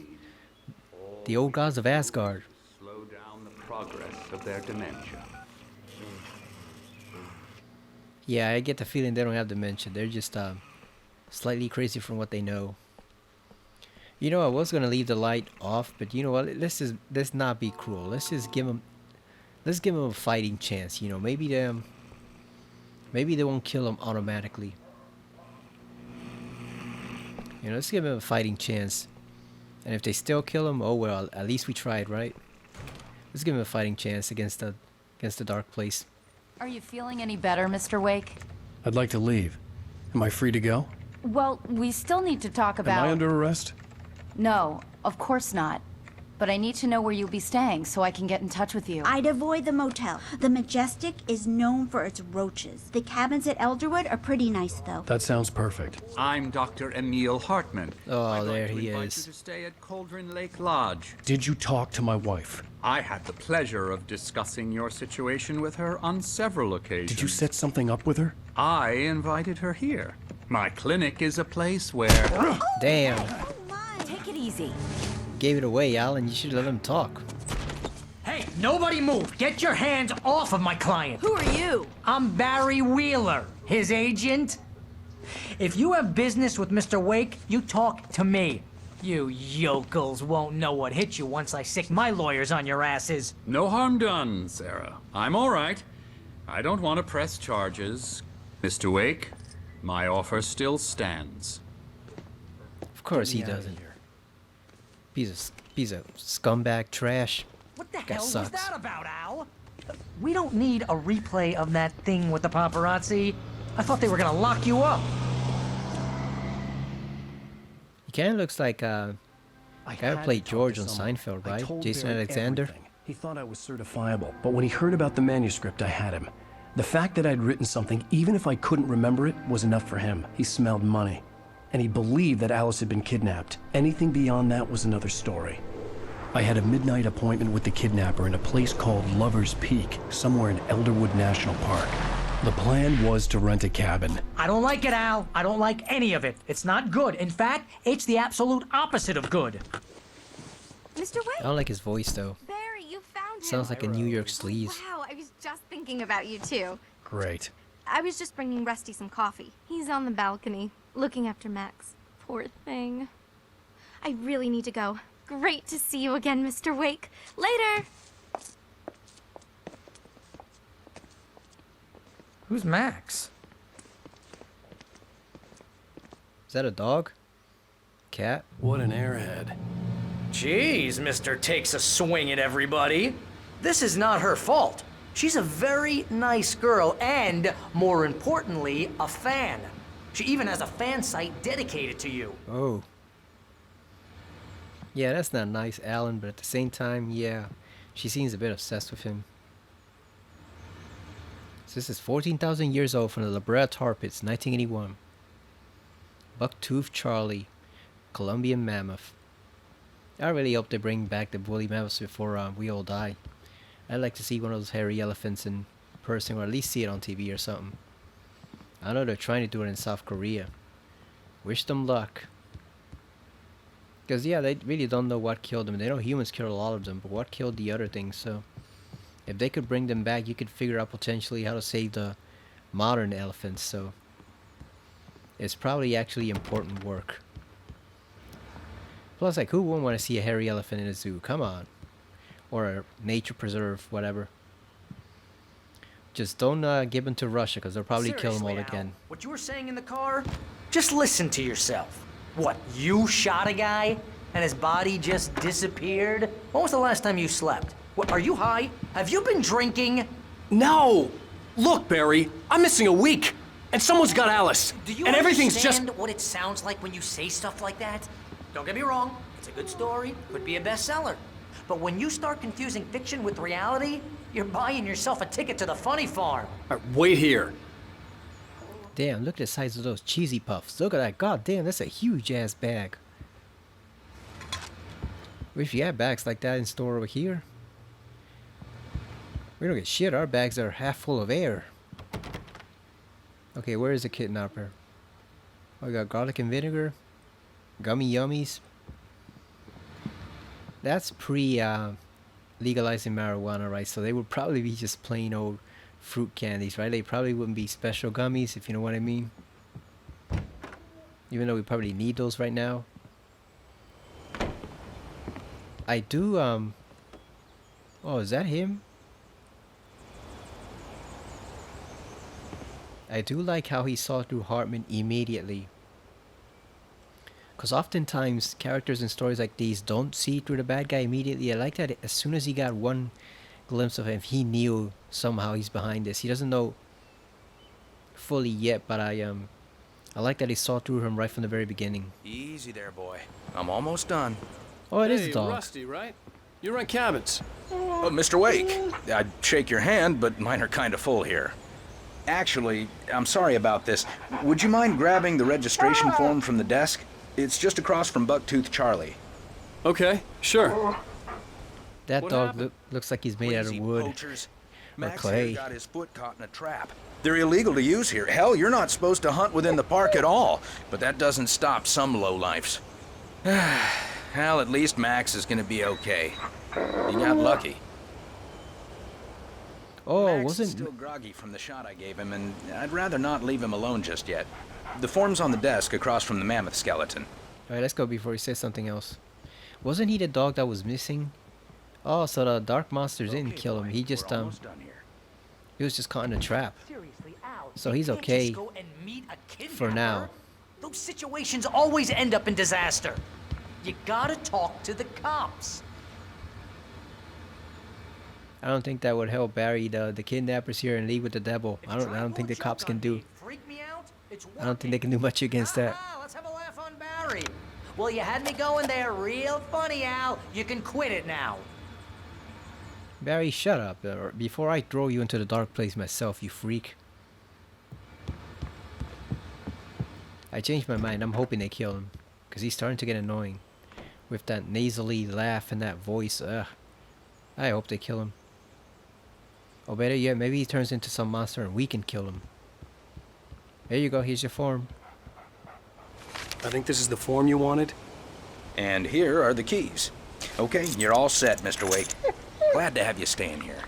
The old gods of Asgard. Slow down the progress of their dementia. Yeah, I get the feeling they don't have dementia. They're just slightly crazy from what they know. You know, I was gonna leave the light off, but you know what? Let's not be cruel. Let's give them a fighting chance. You know, maybe they won't kill them automatically. You know, let's give them a fighting chance. And if they still kill them, oh well. At least we tried, right? Let's give them a fighting chance against the dark place. Are you feeling any better, Mr. Wake? I'd like to leave. Am I free to go? Well, we still need to talk about... Am I under arrest? No, of course not. But I need to know where you'll be staying so I can get in touch with you. I'd avoid the motel. The Majestic is known for its roaches. The cabins at Elderwood are pretty nice, though. That sounds perfect. I'm Dr. Emil Hartman. Oh, there he invite is. you to stay at Cauldron Lake Lodge. Did you talk to my wife? I had the pleasure of discussing your situation with her on several occasions. Did you set something up with her? I invited her here. My clinic is a place where... Damn. Take it easy. Gave it away, Alan. You should let him talk. Hey, nobody move! Get your hands off of my client! Who are you? I'm Barry Wheeler, his agent. If you have business with Mr. Wake, you talk to me. You yokels won't know what hit you once I sick my lawyers on your asses. No harm done, Sarah. I'm all right. I don't want to press charges. Mr. Wake, my offer still stands. Of course he doesn't. Piece of scumbag trash. What the Guy hell sucks. was that about, Al? We don't need a replay of that thing with the paparazzi. I thought they were gonna lock you up. He kind of looks like guy who played George on Seinfeld, right? Jason Alexander. Everything. He thought I was certifiable, but when he heard about the manuscript, I had him. The fact that I'd written something, even if I couldn't remember it, was enough for him. He smelled money. And he believed that Alice had been kidnapped. Anything beyond that was another story. I had a midnight appointment with the kidnapper in a place called Lover's Peak, somewhere in Elderwood National Park. The plan was to rent a cabin. I don't like it, Al. I don't like any of it. It's not good. In fact, it's the absolute opposite of good. Mr. Wake? I don't like his voice though. Barry, you found him. Sounds like a New York sleaze. Wow, I was just thinking about you too. Great. I was just bringing Rusty some coffee. He's on the balcony, looking after Max. Poor thing. I really need to go. Great to see you again, Mr. Wake. Later! Who's Max? Is that a dog? Cat? What an airhead. Jeez, Mr. Takes a swing at everybody. This is not her fault. She's a very nice girl and, more importantly, a fan. She even has a fan site dedicated to you. Oh. Yeah, that's not nice, Alan, but at the same time, yeah, she seems a bit obsessed with him. So this is 14,000 years old from the La Brea Tar Pits, 1981. Bucktooth Charlie, Colombian mammoth. I really hope they bring back the woolly mammoths before we all die. I'd like to see one of those hairy elephants in person, or at least see it on TV or something. I know they're trying to do it in South Korea. Wish them luck. Because, yeah, they really don't know what killed them. They know humans killed a lot of them, but what killed the other things? So, if they could bring them back, you could figure out potentially how to save the modern elephants. So, it's probably actually important work. Plus, like, who wouldn't want to see a hairy elephant in a zoo? Come on. Or a nature preserve, whatever. Just don't give them to Russia, because they'll probably kill them all Al, again. What you were saying in the car? Just listen to yourself. What, you shot a guy and his body just disappeared? When was the last time you slept? What, are you high? Have you been drinking? No! Look, Barry, I'm missing a week, and someone's got Alice. Do you and everything's just... understand what it sounds like when you say stuff like that? Don't get me wrong, it's a good story, could be a bestseller. But when you start confusing fiction with reality, you're buying yourself a ticket to the funny farm. All right, wait here. Damn, look at the size of those cheesy puffs. Look at that. God damn, that's a huge ass bag. If you have bags like that in store over here, we don't get shit. Our bags are half full of air. Okay, where is the kidnapper? Oh, we got garlic and vinegar. Gummy yummies. That's legalizing marijuana, right? So they would probably be just plain old fruit candies, right? They probably wouldn't be special gummies, if you know what I mean. Even though we probably need those right now. I do, oh, is that him? I do like how he saw through Hartman immediately. Because oftentimes, characters in stories like these don't see through the bad guy immediately. I like that as soon as he got one glimpse of him, he knew somehow he's behind this. He doesn't know fully yet, but I like that he saw through him right from the very beginning. Easy there, boy. I'm almost done. Oh, it is a dog. Rusty, right? You run cabins. Oh, Mr. Wake, I'd shake your hand, but mine are kind of full here. Actually, I'm sorry about this. Would you mind grabbing the registration form from the desk? It's just across from Bucktooth Charlie. Okay, sure. That What dog looks like he's made out of Crazy wood poachers. or Max clay. here got his foot caught in a trap. They're illegal to use here. Hell, you're not supposed to hunt within the park at all. But that doesn't stop some lowlifes. Well, at least Max is gonna be okay. He got lucky. Oh, Max wasn't... is still groggy from the shot I gave him, and I'd rather not leave him alone just yet. The form's on the desk across from the mammoth skeleton. Alright, let's go before he says something else. Wasn't he the dog that was missing? Oh, so the dark monsters didn't kill him. He just, he was just caught in a trap. Seriously, Al, So you he's can't okay just go and meet a kidnapper. for now. Those situations always end up in disaster. You gotta talk to the cops. I don't think that would help Barry, the kidnappers here, and leave with the devil. I don't think the cops can do. I don't think they can do much against that. Let's have a laugh on Barry. Well, you had me going there real funny, Al. You can quit it now. Barry, shut up, before I throw you into the dark place myself, you freak. I changed my mind. I'm hoping they kill him, because he's starting to get annoying. With that nasally laugh and that voice, ugh. I hope they kill him. Or better yet, maybe he turns into some monster and we can kill him. There you go, here's your form. I think this is the form you wanted. And here are the keys. Okay, you're all set, Mr. Wake. Glad to have you staying here.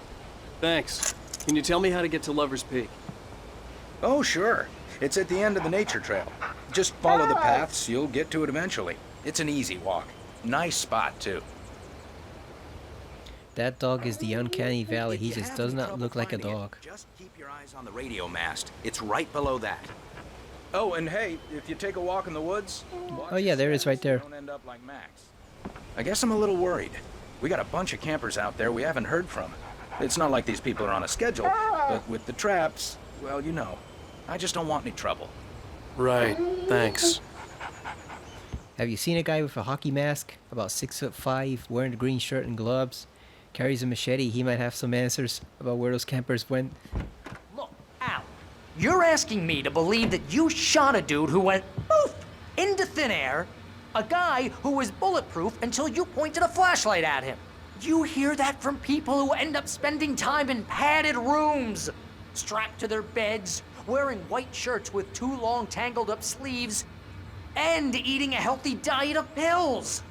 Thanks. Can you tell me how to get to Lover's Peak? Oh, sure. It's at the end of the nature trail. Just follow the paths, you'll get to it eventually. It's an easy walk. Nice spot, too. That dog is the uncanny valley. He just does not look like a dog. Just keep your eyes on the radio mast. It's right below that. Oh, and hey, if you take a walk in the woods... Oh yeah, there it is right there. Don't end up like Max. I guess I'm a little worried. We got a bunch of campers out there we haven't heard from. It's not like these people are on a schedule, but with the traps, well, you know. I just don't want any trouble. Right, thanks. Have you seen a guy with a hockey mask, about 6'5", wearing a green shirt and gloves, carries a machete? He might have some answers about where those campers went. Look, Al, you're asking me to believe that you shot a dude who went poof into thin air, a guy who was bulletproof until you pointed a flashlight at him. You hear that from people who end up spending time in padded rooms, strapped to their beds, wearing white shirts with too long tangled up sleeves, and eating a healthy diet of pills.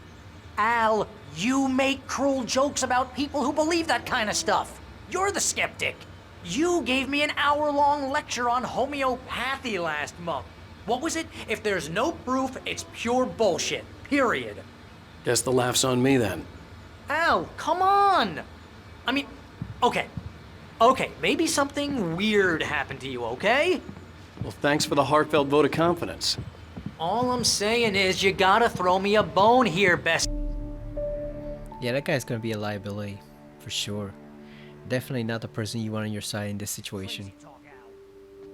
Al, you make cruel jokes about people who believe that kind of stuff. You're the skeptic. You gave me an hour-long lecture on homeopathy last month. What was it? If there's no proof, it's pure bullshit. Period. Guess the laugh's on me then. Al, come on! I mean, okay. Okay, maybe something weird happened to you, okay? Well, thanks for the heartfelt vote of confidence. All I'm saying is you gotta throw me a bone here, best. Yeah, that guy's gonna be a liability, for sure. Definitely not the person you want on your side in this situation.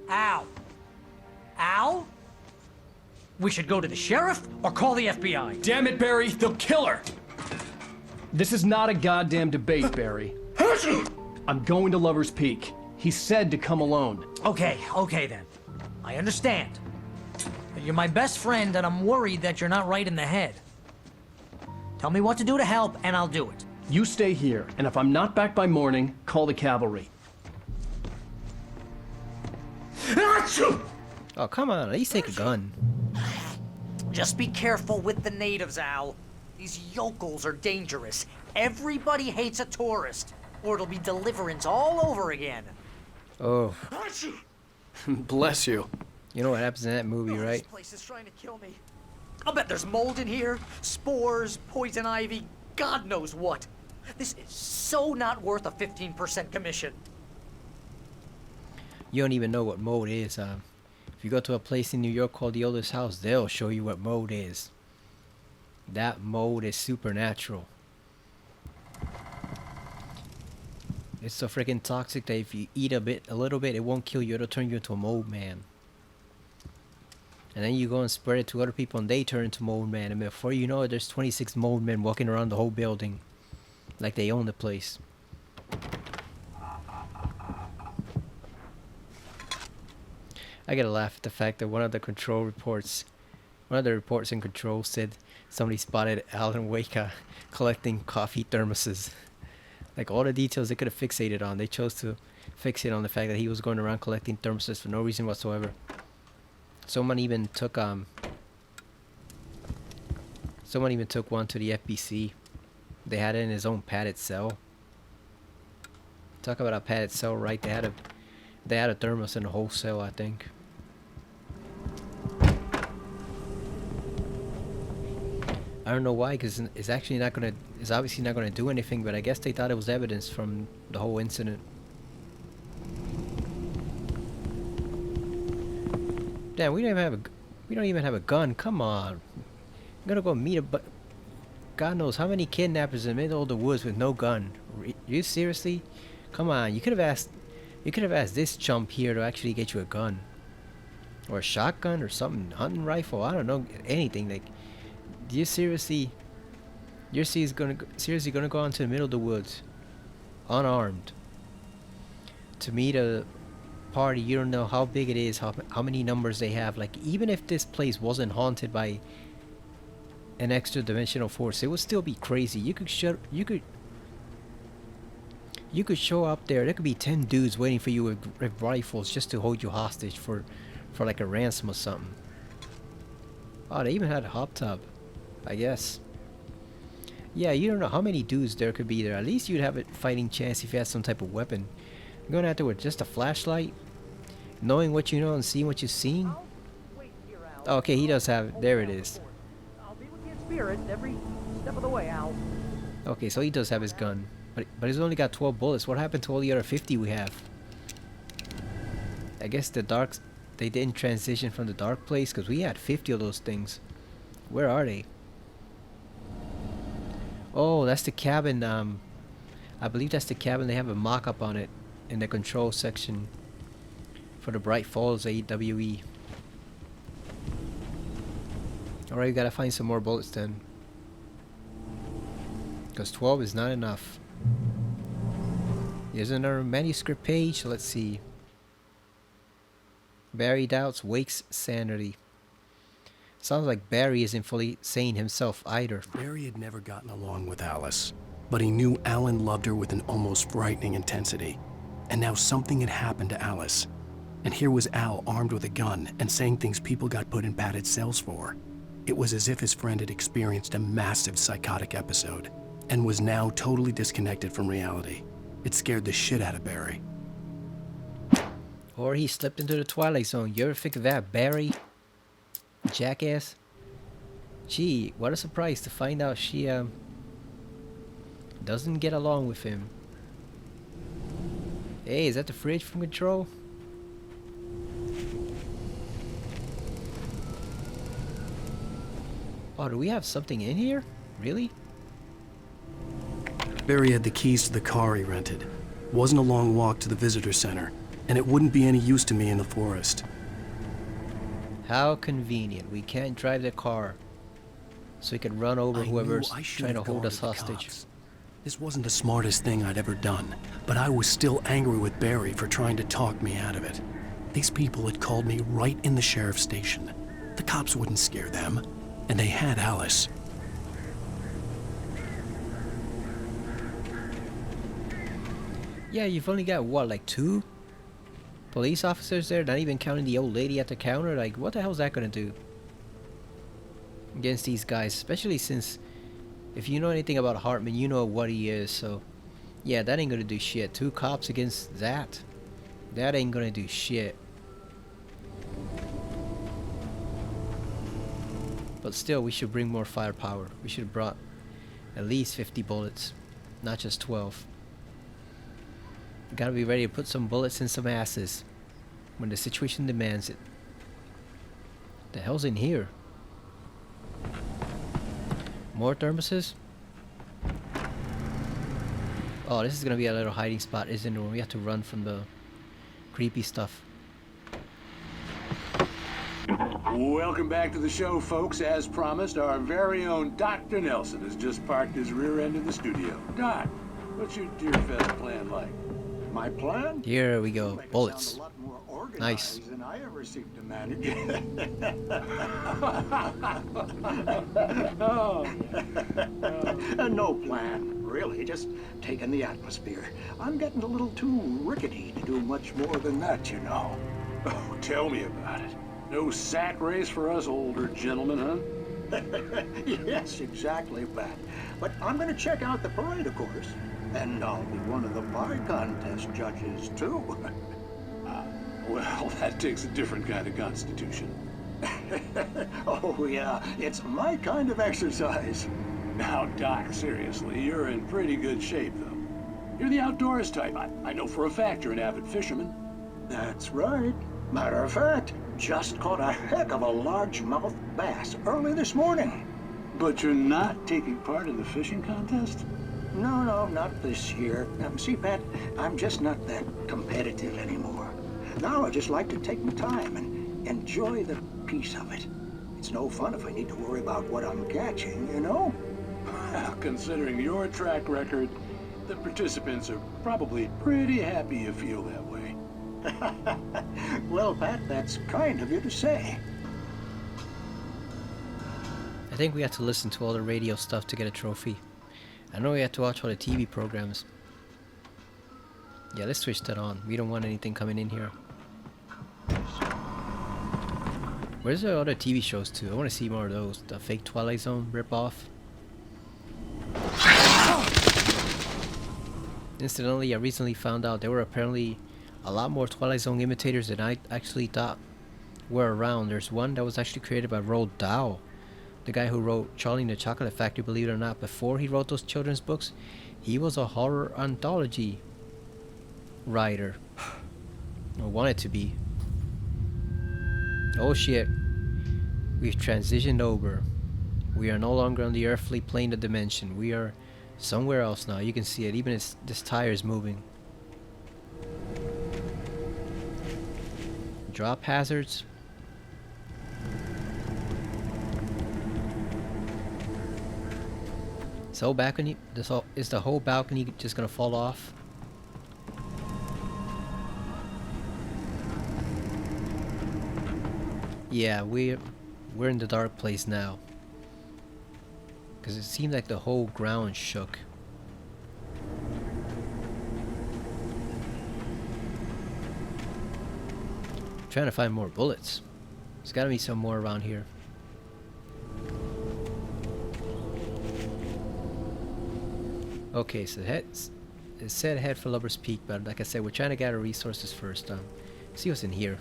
Al. Al? We should go to the sheriff or call the FBI. Damn it, Barry, they'll kill her! This is not a goddamn debate, Barry. I'm going to Lover's Peak. He said to come alone. Okay then. I understand. You're my best friend and I'm worried that you're not right in the head. Tell me what to do to help and I'll do it. You stay here, and if I'm not back by morning, call the cavalry. Oh, come on, at least take a gun. Just be careful with the natives, Al. These yokels are dangerous. Everybody hates a tourist, or it'll be deliverance all over again. Oh. Bless you. You know what happens in that movie, This right? place is trying to kill me. I'll bet there's mold in here, spores, poison ivy, God knows what. This is so not worth a 15% commission. You don't even know what mode is. If you go to a place in New York called the Oldest House, they'll show you what mode is. That mode is supernatural. It's so freaking toxic that if you eat a little bit, it won't kill you. It'll turn you into a mold man. And then you go and spread it to other people and they turn into mold man. And before you know it, there's 26 mold men walking around the whole building. Like they own the place. I gotta laugh at the fact that one of the reports in Control said somebody spotted Alan Wake collecting coffee thermoses. Like all the details they could have fixated on, they chose to fixate on the fact that he was going around collecting thermoses for no reason whatsoever. Someone even took one to the FBC. They had it in his own padded cell. Talk about a padded cell, right? They had a thermos in the whole cell, I think. I don't know why, because it's obviously not gonna do anything, but I guess they thought it was evidence from the whole incident. Damn, we don't even have a gun. Come on. I'm gonna go meet God knows how many kidnappers in the middle of the woods with no gun. You seriously? Come on, you could have asked this chump here to actually get you a gun. Or a shotgun or something, hunting rifle, I don't know, anything. Like, do you seriously gonna go into the middle of the woods unarmed to meet a party you don't know how big it is, how many numbers they have? Like, even if this place wasn't haunted by an extra dimensional force, it would still be crazy. You could show up there could be 10 dudes waiting for you with rifles just to hold you hostage for like a ransom or something. Oh, they even had a hot tub, I guess. Yeah, you don't know how many dudes there could be there. At least you'd have a fighting chance if you had some type of weapon. You're going out there with just a flashlight, knowing what you know and seeing what you've seen. Oh, okay, he does have it. There it is. Spirit every step of the way, Al. Okay, so he does have his gun, but he's only got 12 bullets. What happened to all the other 50 we have? I guess they didn't transition from the dark place, because we had 50 of those things. Where are they? Oh, that's the cabin. I believe that's the cabin. They have a mock-up on it in the control section for the Bright Falls AWE. Alright, we gotta find some more bullets then. Because 12 is not enough. Here's another manuscript page. Let's see. Barry doubts Wake's sanity. Sounds like Barry isn't fully sane himself either. Barry had never gotten along with Alice, but he knew Alan loved her with an almost frightening intensity. And now something had happened to Alice. And here was Al armed with a gun and saying things people got put in padded cells for. It was as if his friend had experienced a massive psychotic episode and was now totally disconnected from reality. It scared the shit out of Barry. Or he slipped into the Twilight Zone. You ever think of that, Barry? Jackass? Gee, what a surprise to find out she doesn't get along with him. Hey, is that the fridge from Control? Oh, do we have something in here? Really? Barry had the keys to the car he rented. Wasn't a long walk to the visitor center, and it wouldn't be any use to me in the forest. How convenient. We can't drive the car. So we can run over whoever's trying to hold us hostage. This wasn't the smartest thing I'd ever done, but I was still angry with Barry for trying to talk me out of it. These people had called me right in the sheriff's station. The cops wouldn't scare them, and they had Alice. Yeah, you've only got, what, like 2 police officers there? Not even counting the old lady at the counter? Like, what the hell is that gonna do against these guys? Especially since, if you know anything about Hartman, you know what he is, so... Yeah, that ain't gonna do shit. 2 cops against that. That ain't gonna do shit. But still, we should bring more firepower. We should have brought at least 50 bullets, not just 12. Gotta be ready to put some bullets in some asses when the situation demands it. The hell's in here? More thermoses? Oh, this is gonna be a little hiding spot, isn't it? When we have to run from the creepy stuff. Welcome back to the show, folks. As promised, our very own Dr. Nelson has just parked his rear end in the studio. Doc, what's your Deer Fest plan like? My plan? Here we go. Bullets. Nice. Than I ever seem to manage. No plan, really. Just taking the atmosphere. I'm getting a little too rickety to do much more than that, you know. Oh, tell me about it. No sack race for us older gentlemen, huh? Yes, exactly, Pat. But I'm going to check out the parade, of course. And I'll be one of the pie contest judges, too. Well, that takes a different kind of constitution. Oh, yeah. It's my kind of exercise. Now, Doc, seriously, you're in pretty good shape, though. You're the outdoors type. I know for a fact you're an avid fisherman. That's right. Matter of fact, just caught a heck of a largemouth bass early this morning. But you're not taking part in the fishing contest? No, not this year. See, Pat, I'm just not that competitive anymore. Now I just like to take my time and enjoy the peace of it. It's no fun if I need to worry about what I'm catching, you know? Well, considering your track record, the participants are probably pretty happy you feel that way. Well, Pat, that's kind of you to say. I think we have to listen to all the radio stuff to get a trophy. I know we have to watch all the TV programs. Yeah, let's switch that on. We don't want anything coming in here. Where's the other TV shows too? I want to see more of those. The fake Twilight Zone ripoff. Incidentally, I recently found out there were apparently a lot more Twilight Zone imitators than I actually thought were around. There's one that was actually created by Roald Dahl, the guy who wrote Charlie and the Chocolate Factory. Believe it or not, before he wrote those children's books, he was a horror anthology writer, or wanted to be. Oh shit, we've transitioned over. We are no longer on the earthly plane of dimension. We are somewhere else now. You can see it, even this tire is moving. Drop hazards. So balcony, is the whole balcony just gonna fall off? Yeah, we're in the dark place now. Cause it seemed like the whole ground shook. I'm trying to find more bullets. There's gotta be some more around here. Okay, so it said head for Lover's Peak, but like I said, we're trying to gather resources first. See what's in here.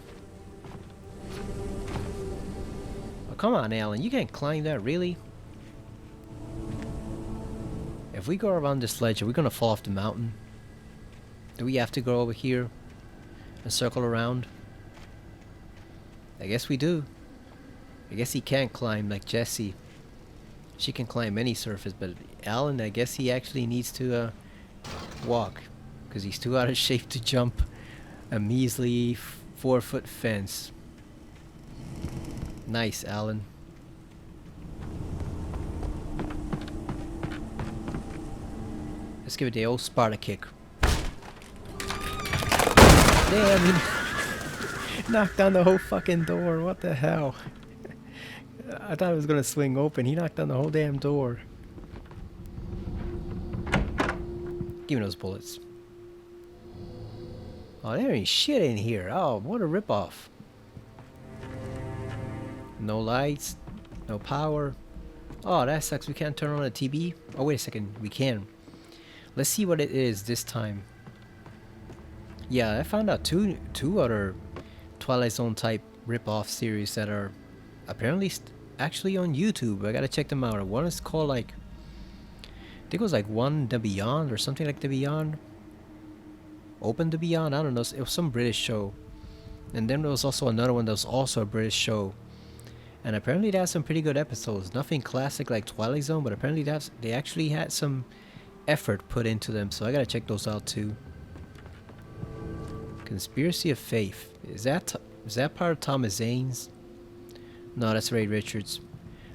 Oh, come on, Alan, you can't climb that, really? If we go around this ledge, are we gonna fall off the mountain? Do we have to go over here and circle around? I guess we do. I guess he can't climb like Jessie. She can climb any surface, but Alan, I guess he actually needs to walk, because he's too out of shape to jump a measly 4-foot fence. Nice, Alan. Let's give it the old Sparta kick. Damn, he knocked down the whole fucking door. What the hell? I thought it was gonna swing open. He knocked down the whole damn door. Give me those bullets. Oh, there ain't shit in here. Oh, what a ripoff. No lights, no power. Oh, that sucks. We can't turn on the TV. Oh, wait a second. We can. Let's see what it is this time. Yeah, I found out two other Twilight Zone type ripoff series that are apparently actually on YouTube. I gotta check them out. One is called like, I think it was like One the Beyond or something like The Beyond. Open the Beyond, I don't know. It was some British show. And then there was also another one that was also a British show. And apparently they had some pretty good episodes. Nothing classic like Twilight Zone, but apparently they actually had some effort put into them. So I gotta check those out too. Conspiracy of Faith. Is that part of Thomas Zane's? No, that's Ray Richards.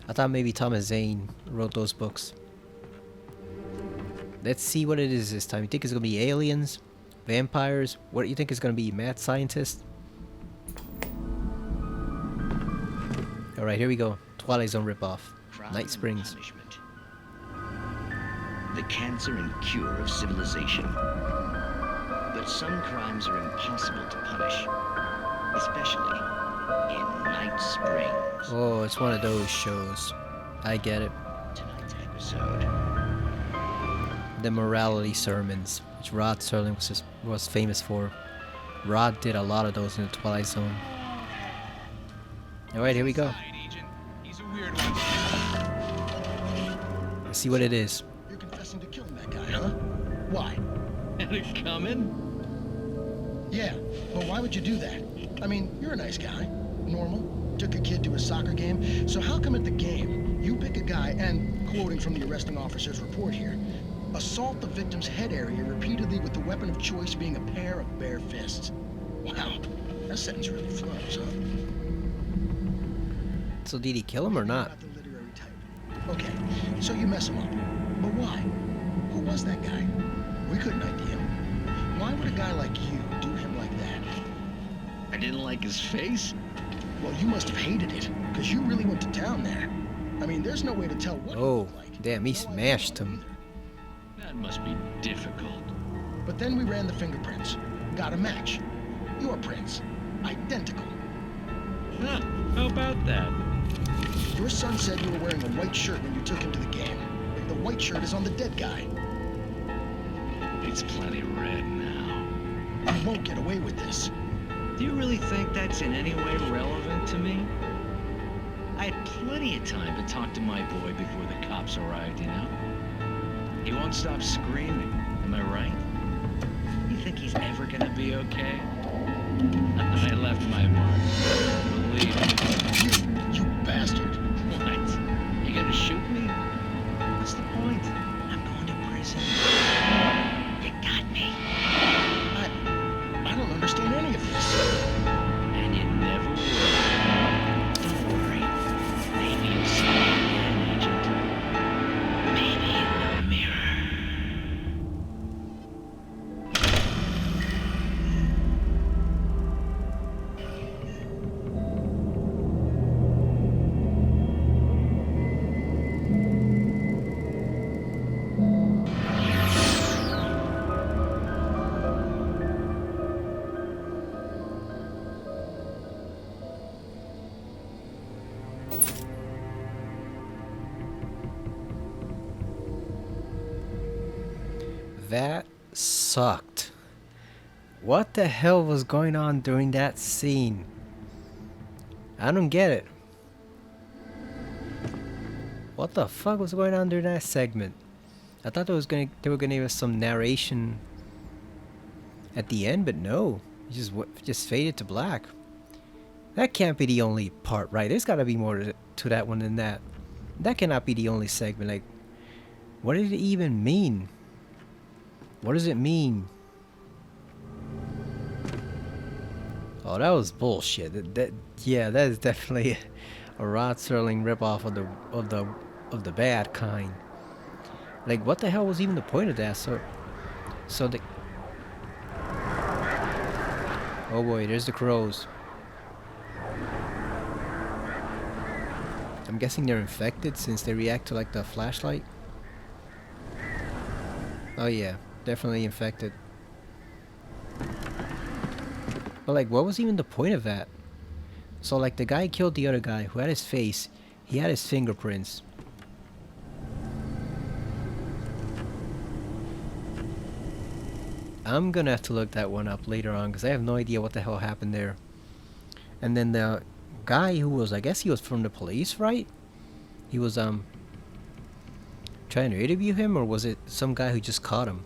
I thought maybe Thomas Zane wrote those books. Let's see what it is this time. You think it's gonna be aliens? Vampires? What do you think it's gonna be? Mad scientists? Alright, here we go. Twilight Zone ripoff. Night Springs. Punishment. The cancer and cure of civilization. But some crimes are impossible to punish. Especially in Night Springs. Oh, it's one of those shows. I get it. Tonight's episode. The morality sermons, which Rod Serling was famous for. Rod did a lot of those in the Twilight Zone. Alright, here we go. He's a weird one. Let's see what it is. You're confessing to killing that guy, huh? Why? Had it coming? Yeah, but why would you do that? I mean, you're a nice guy. Normal. Took a kid to a soccer game. So how come at the game, you pick a guy and, quoting from the arresting officer's report here, assault the victim's head area repeatedly with the weapon of choice being a pair of bare fists? Wow, that sentence really flows, huh? So did he kill him or not? Okay, so you mess him up. But why? Who was that guy? We couldn't ID him. Why would a guy like you do him like that? I didn't like his face. Well, you must have hated it, because you really went to town there. I mean, there's no way to tell what Oh, damn, he smashed him. That must be difficult. But then we ran the fingerprints. Got a match. Your prints. Identical. Huh, how about that? Your son said you were wearing a white shirt when you took him to the game. The white shirt is on the dead guy. It's plenty red now. You won't get away with this. Do you really think that's in any way relevant to me? I had plenty of time to talk to my boy before the cops arrived, you know? He won't stop screaming, am I right? You think he's ever gonna be okay? I left my mark. Believe me. You bastard. What? You gonna shoot me? What's the point? I'm going to prison. You got me. I don't understand any of this. And you never will. Don't worry. Maybe you'll see me again, Agent. Maybe in the That sucked. What the hell was going on during that scene? I don't get it. What the fuck was going on during that segment? I thought they were gonna give us some narration at the end, but no, it just faded to black. That can't be the only part, right? There's gotta be more to that one than that. That cannot be the only segment. Like, what did it even mean? What does it mean? Oh, that was bullshit. Yeah, that is definitely a Rod Serling ripoff of the bad kind. Like, what the hell was even the point of that? So the... Oh boy, there's the crows. I'm guessing they're infected since they react to like the flashlight. Oh yeah, definitely infected. But like, what was even the point of that? So like, the guy killed the other guy who had his face. He had his fingerprints. I'm gonna have to look that one up later on because I have no idea what the hell happened there. And then the guy who was, I guess he was from the police, right? He was trying to interview him, or was it some guy who just caught him?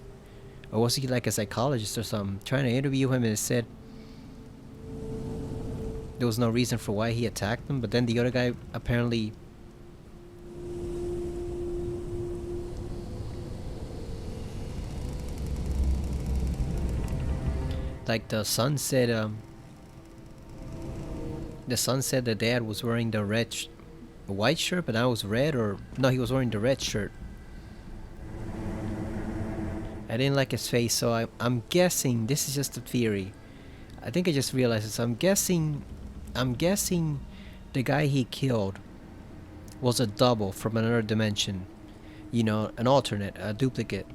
Or was he like a psychologist or something, trying to interview him, and it said there was no reason for why he attacked him, but then the other guy apparently like the son said the dad was wearing the white shirt, but I was red, or no, he was wearing the red shirt. I didn't like his face, so I'm guessing, this is just a theory. I think I just realized this. I'm guessing the guy he killed was a double from another dimension. You know, an alternate, a duplicate.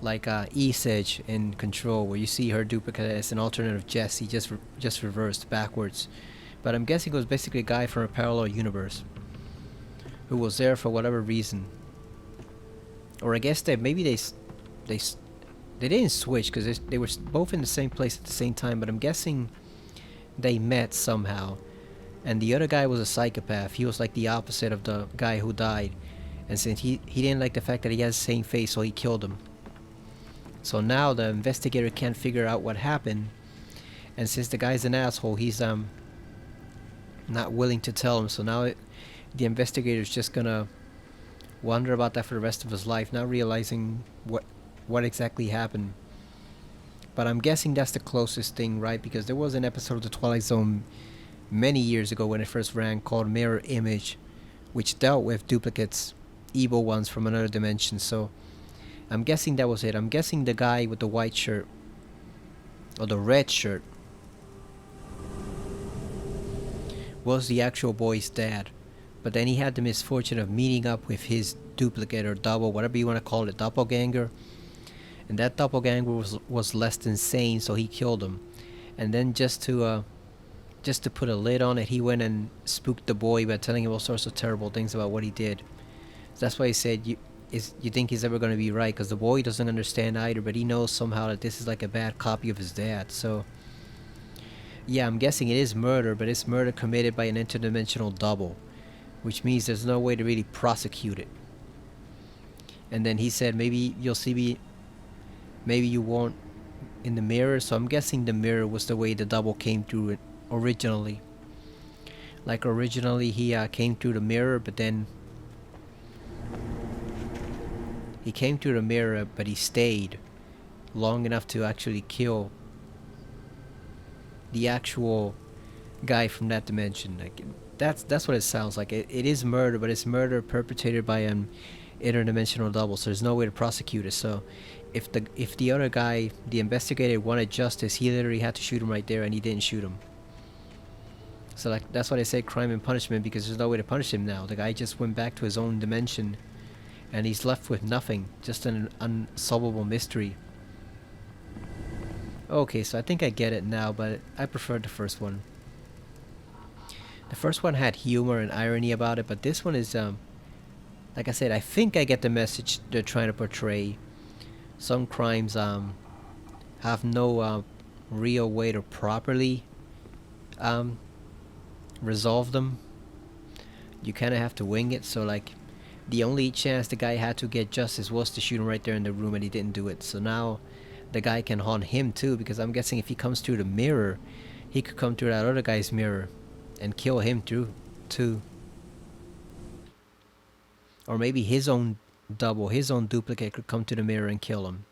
Like E-Sedge in Control, where you see her duplicate as an alternate of Jesse, just reversed backwards. But I'm guessing it was basically a guy from a parallel universe who was there for whatever reason. Or I guess that maybe they didn't switch because they were both in the same place at the same time. But I'm guessing they met somehow, and the other guy was a psychopath. He was like the opposite of the guy who died, and since he didn't like the fact that he has the same face, so he killed him. So now the investigator can't figure out what happened, and since the guy's an asshole, he's not willing to tell him. So now the investigator's just gonna wonder about that for the rest of his life, not realizing what exactly happened. But I'm guessing that's the closest thing, right? Because there was an episode of The Twilight Zone many years ago when it first ran called Mirror Image, which dealt with duplicates, evil ones from another dimension. So I'm guessing that was it. I'm guessing the guy with the white shirt, or the red shirt, was the actual boy's dad. But then he had the misfortune of meeting up with his duplicate or double, whatever you want to call it, doppelganger. And that doppelganger was less than sane, so he killed him. And then just to put a lid on it, he went and spooked the boy by telling him all sorts of terrible things about what he did. So that's why he said, you think he's ever going to be right, because the boy doesn't understand either, but he knows somehow that this is like a bad copy of his dad. So yeah, I'm guessing it is murder, but it's murder committed by an interdimensional double, which means there's no way to really prosecute it. And then he said, maybe you'll see me, maybe you won't, in the mirror. So I'm guessing the mirror was the way the double came through it originally. Like originally he came through the mirror, but then he came through the mirror, but he stayed long enough to actually kill the actual guy from that dimension. Like that's what it sounds like. It is murder, but it's murder perpetrated by an interdimensional double, so there's no way to prosecute it. So if the other guy, the investigator, wanted justice, he literally had to shoot him right there, and he didn't shoot him. So like that's why they say crime and punishment, because there's no way to punish him now. The guy just went back to his own dimension, and he's left with nothing, just an unsolvable mystery. Okay, so I think I get it now, but I preferred the first one. The first one had humor and irony about it, but this one is like I said, I think I get the message they're trying to portray. Some crimes have no real way to properly resolve them. You kind of have to wing it. So like, the only chance the guy had to get justice was to shoot him right there in the room, and he didn't do it. So now the guy can haunt him too, because I'm guessing if he comes through the mirror, he could come through that other guy's mirror and kill him too. Or maybe his own double, his own duplicate could come to the mirror and kill him.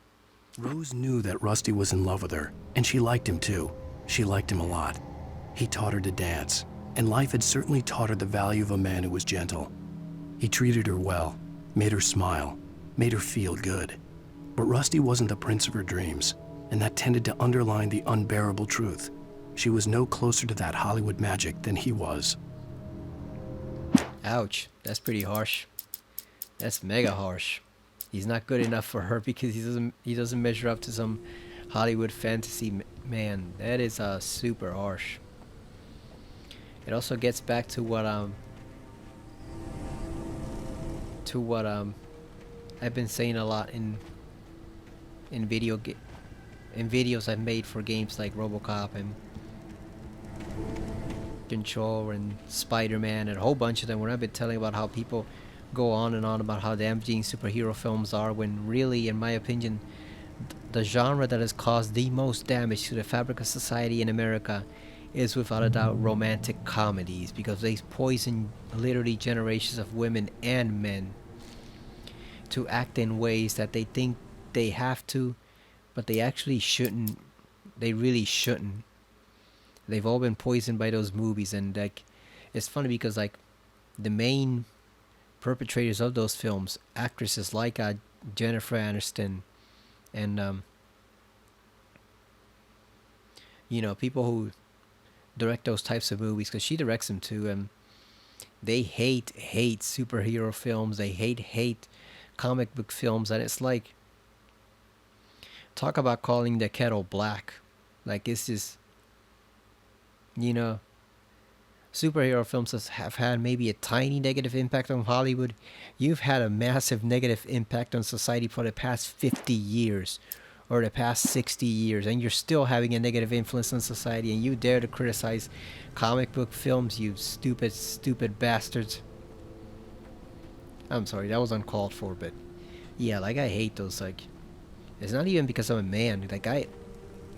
Rose knew that Rusty was in love with her, and she liked him too. She liked him a lot. He taught her to dance, and life had certainly taught her the value of a man who was gentle. He treated her well, made her smile, made her feel good. But Rusty wasn't the prince of her dreams, and that tended to underline the unbearable truth. She was no closer to that Hollywood magic than he was. Ouch, that's pretty harsh. That's mega harsh. He's not good enough for her because he doesn't measure up to some Hollywood fantasy. Man, that is super harsh. It also gets back to what I've been saying a lot in videos I've made for games like RoboCop and Control and Spider-Man and a whole bunch of them, where I've been telling about how people go on and on about how damaging superhero films are, when really, in my opinion, the genre that has caused the most damage to the fabric of society in America is without a doubt romantic comedies, because they poison literally generations of women and men to act in ways that they think they have to, but they actually shouldn't. They really shouldn't. They've all been poisoned by those movies, and like, it's funny because like the main perpetrators of those films, actresses like Jennifer Aniston and you know, people who direct those types of movies, because she directs them too, and they hate superhero films. They hate comic book films, and it's like, talk about calling the kettle black. Like, it's just, you know, superhero films have had maybe a tiny negative impact on Hollywood. You've had a massive negative impact on society for the past 50 years or the past 60 years, and you're still having a negative influence on society, and you dare to criticize comic book films, you stupid bastards. I'm sorry, that was uncalled for, but yeah, like, I hate those. Like, it's not even because I'm a man. Like,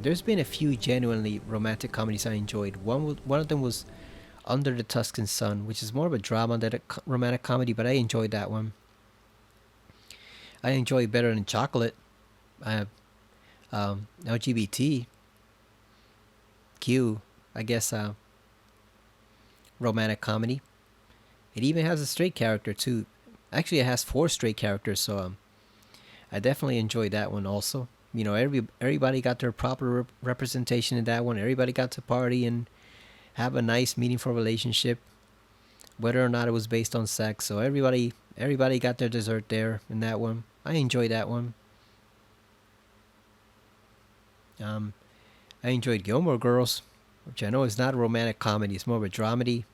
there's been a few genuinely romantic comedies I enjoyed. One of them was Under the Tuscan Sun, which is more of a drama than a romantic comedy, but I enjoyed that one. I enjoy it better than Chocolate. LGBTQ, I guess, romantic comedy. It even has a straight character too. Actually, it has 4 straight characters, so I definitely enjoyed that one also. You know, everybody got their proper representation in that one. Everybody got to party and have a nice, meaningful relationship, whether or not it was based on sex. So everybody got their dessert there in that one. I enjoyed that one. I enjoyed Gilmore Girls, which I know is not a romantic comedy. It's more of a dramedy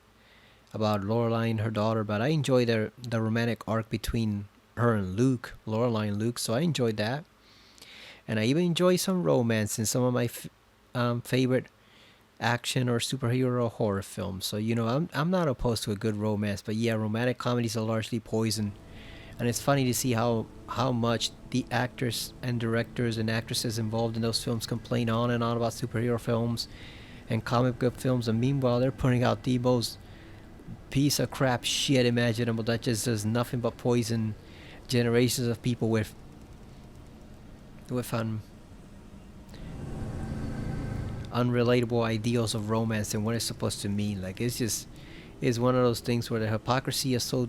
about Lorelai and her daughter, but I enjoyed the romantic arc between her and Luke, Lorelai and Luke, so I enjoyed that. And I even enjoy some romance in some of my favorite action or superhero horror films. So, you know, I'm not opposed to a good romance, but yeah, romantic comedies are largely poison. And it's funny to see how much the actors and directors and actresses involved in those films complain on and on about superhero films and comic book films, and meanwhile they're putting out the most piece of crap shit imaginable that just does nothing but poison generations of people with unrelatable ideals of romance and what it's supposed to mean. Like, it's one of those things where the hypocrisy is so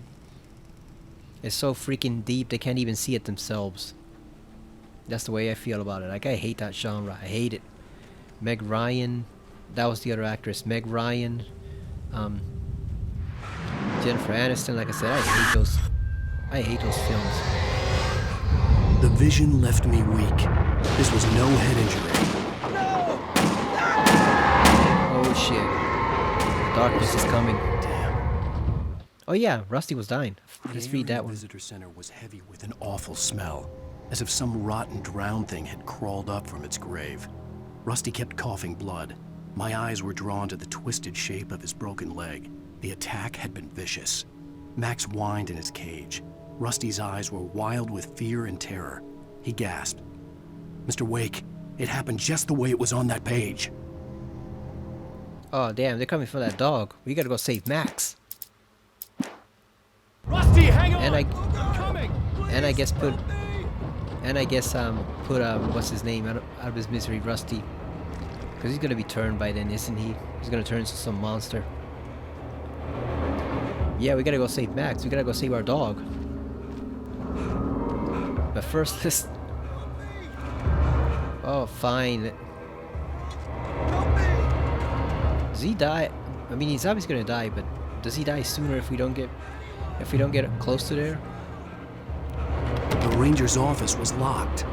freaking deep they can't even see it themselves. That's the way I feel about it. Like, I hate that genre. I hate it. Meg Ryan, that was the other actress. Meg Ryan, Jennifer Aniston. Like I said, I hate those films. The vision left me weak. This was no head injury. Oh shit. The darkness is coming. Damn. Oh yeah, Rusty was dying. The Let's air read in the that one. visitor center was heavy with an awful smell, as if some rotten drowned thing had crawled up from its grave. Rusty kept coughing blood. My eyes were drawn to the twisted shape of his broken leg. The attack had been vicious. Max whined in his cage. Rusty's eyes were wild with fear and terror. He gasped. Mr. Wake, it happened just the way it was on that page. Oh damn, they're coming for that dog. We gotta go save Max. Rusty, hang on! And I guess put what's his name out of his misery, Rusty. Because he's gonna be turned by then, isn't he? He's gonna turn into some monster. Yeah, we gotta go save Max. We gotta go save our dog. But first, let's... Oh, fine. Does he die? I mean, he's obviously gonna die, but does he die sooner if we don't get close to there? The ranger's office was locked.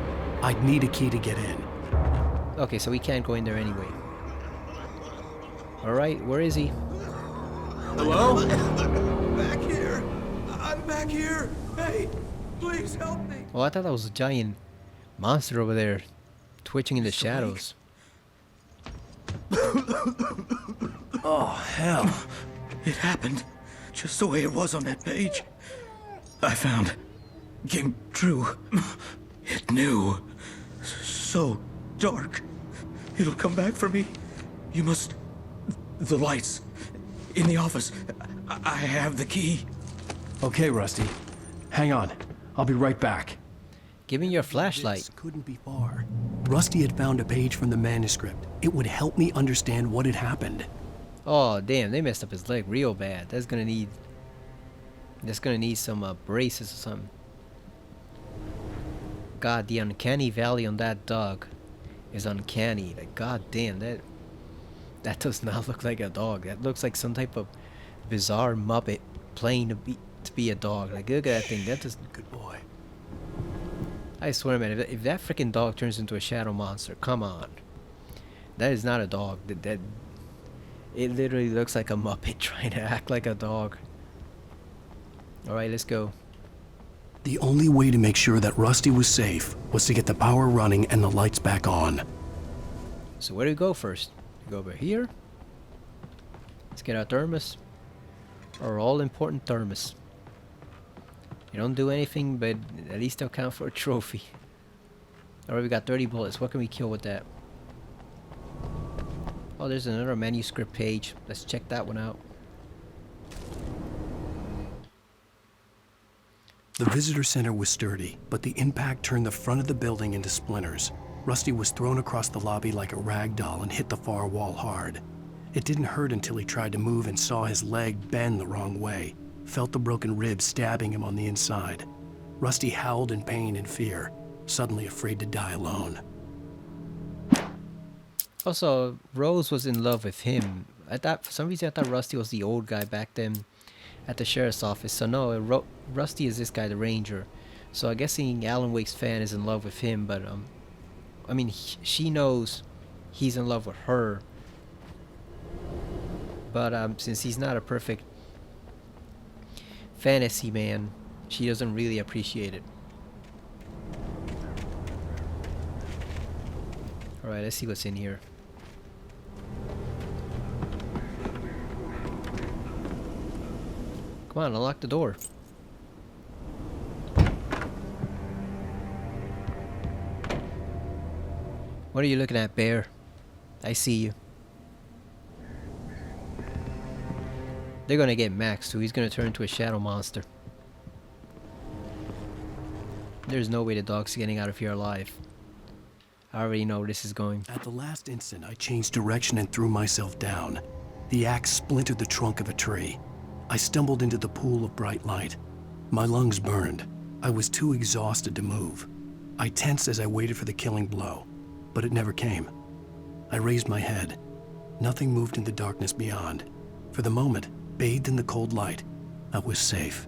I'd need a key to get in. Okay, so we can't go in there anyway. Alright, where is he? Hello? Back here. I'm back here. Hey, please help me. Oh, I thought that was a giant monster over there, twitching in the shadows. Oh, hell. It happened just the way it was on that page. I found. Came true. It knew. So dark. It'll come back for me. You must... The lights. In the office. I have the key. Okay, Rusty. Hang on. I'll be right back. Give me your flashlight. This couldn't be far. Rusty had found a page from the manuscript. It would help me understand what had happened. Oh damn, they messed up his leg real bad. That's gonna need some braces or something. God, the uncanny valley on that dog is uncanny. Like, god damn, that does not look like a dog. That looks like some type of bizarre Muppet playing to be a dog. Like, look at that thing. That does... Good boy. I swear, man, if that freaking dog turns into a shadow monster, come on. That is not a dog. That it literally looks like a Muppet trying to act like a dog. Alright, let's go. The only way to make sure that Rusty was safe was to get the power running and the lights back on. So where do we go first? We go over here. Let's get our thermos. Our all-important thermos. You don't do anything, but at least they'll count for a trophy. Alright, we got 30 bullets. What can we kill with that? Oh, there's another manuscript page. Let's check that one out. The visitor center was sturdy, but the impact turned the front of the building into splinters. Rusty was thrown across the lobby like a rag doll and hit the far wall hard. It didn't hurt until he tried to move and saw his leg bend the wrong way, felt the broken rib stabbing him on the inside. Rusty howled in pain and fear, suddenly afraid to die alone. Also, Rose was in love with him. I thought, for some reason, I thought Rusty was the old guy back then at the sheriff's office. So no, Rusty is this guy, the ranger. So I'm guessing Alan Wake's fan is in love with him, but I mean, she knows he's in love with her. But since he's not a perfect fantasy man, she doesn't really appreciate it. Alright, let's see what's in here. Come on, unlock the door. What are you looking at, Bear? I see you. They're gonna get Max too. He's gonna turn into a shadow monster. There's no way the dog's getting out of here alive. I already know where this is going. At the last instant, I changed direction and threw myself down. The axe splintered the trunk of a tree. I stumbled into the pool of bright light. My lungs burned. I was too exhausted to move. I tensed as I waited for the killing blow, but it never came. I raised my head. Nothing moved in the darkness beyond. For the moment, bathed in the cold light, I was safe.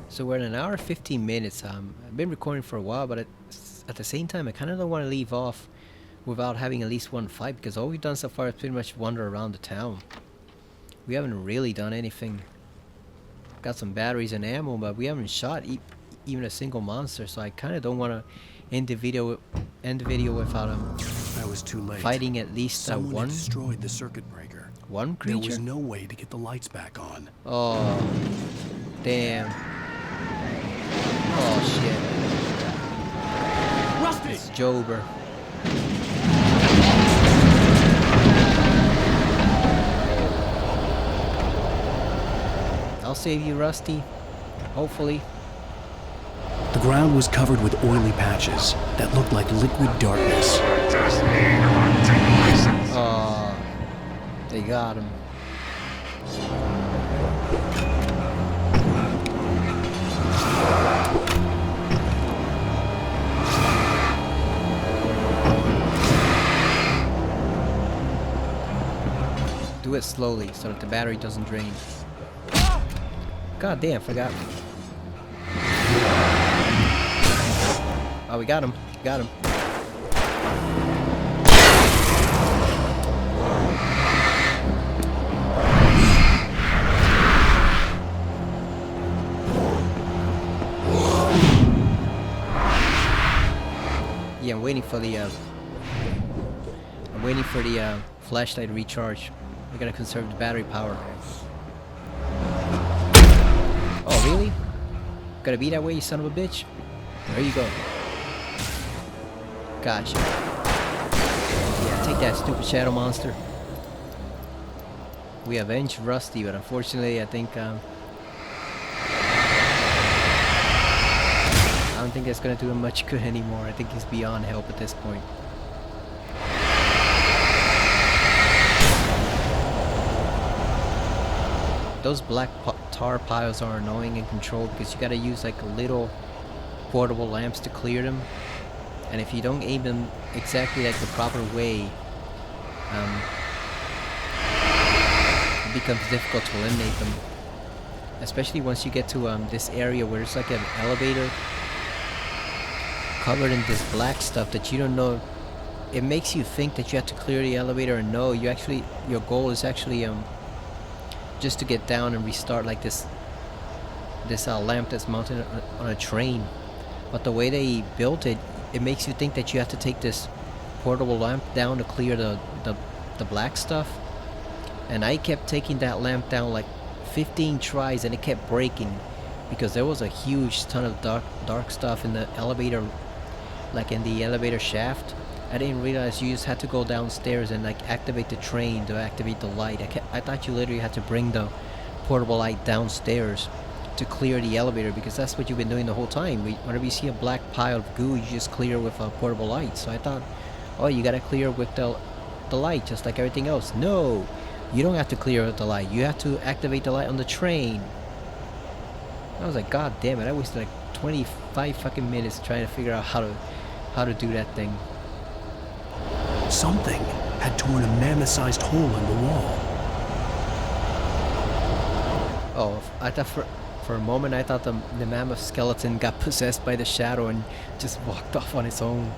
So we're at an hour 15 minutes. I've been recording for a while, but at the same time, I kind of don't want to leave off without having at least one fight, because all we've done so far is pretty much wander around the town. We haven't really done anything. Got some batteries and ammo, but we haven't shot even a single monster, so I kind of don't want to end the video without I was too late. fighting at least Someone one had destroyed the circuit breaker. one creature. There was no way to get the lights back on. Oh, damn. Oh shit. Rusty! It's Jober. I'll save you, Rusty. Hopefully. The ground was covered with oily patches that looked like liquid darkness. Oh, they got him. Do it slowly so that the battery doesn't drain. God damn, forgot. Oh, we got him. Got him. Yeah, I'm waiting for the flashlight to recharge. I gotta conserve the battery power. Oh, really? Gotta be that way, you son of a bitch? There you go. Gotcha. Yeah, take that, stupid shadow monster. We avenged Rusty, but unfortunately, I think, I don't think that's gonna do him much good anymore. I think he's beyond help at this point. Those black tar piles are annoying and controlled because you gotta use like little portable lamps to clear them, and if you don't aim them exactly like the proper way, it becomes difficult to eliminate them, especially once you get to this area where it's like an elevator covered in this black stuff that you don't know. It makes you think that you have to clear the elevator, and no, you actually, your goal is actually just to get down and restart like this lamp that's mounted on a train. But the way they built it, it makes you think that you have to take this portable lamp down to clear the black stuff. And I kept taking that lamp down like 15 tries, and it kept breaking because there was a huge ton of dark stuff in the elevator, like in the elevator shaft. I didn't realize you just had to go downstairs and like activate the train to activate the light. I thought you literally had to bring the portable light downstairs to clear the elevator, because that's what you've been doing the whole time. Whenever you see a black pile of goo, you just clear with a portable light. So I thought, oh, you gotta clear with the light just like everything else. No, you don't have to clear with the light. You have to activate the light on the train. I was like, god damn it, I wasted like 25 fucking minutes trying to figure out how to do that thing. Something had torn a mammoth-sized hole in the wall. Oh, I thought for a moment I thought the mammoth skeleton got possessed by the shadow and just walked off on its own.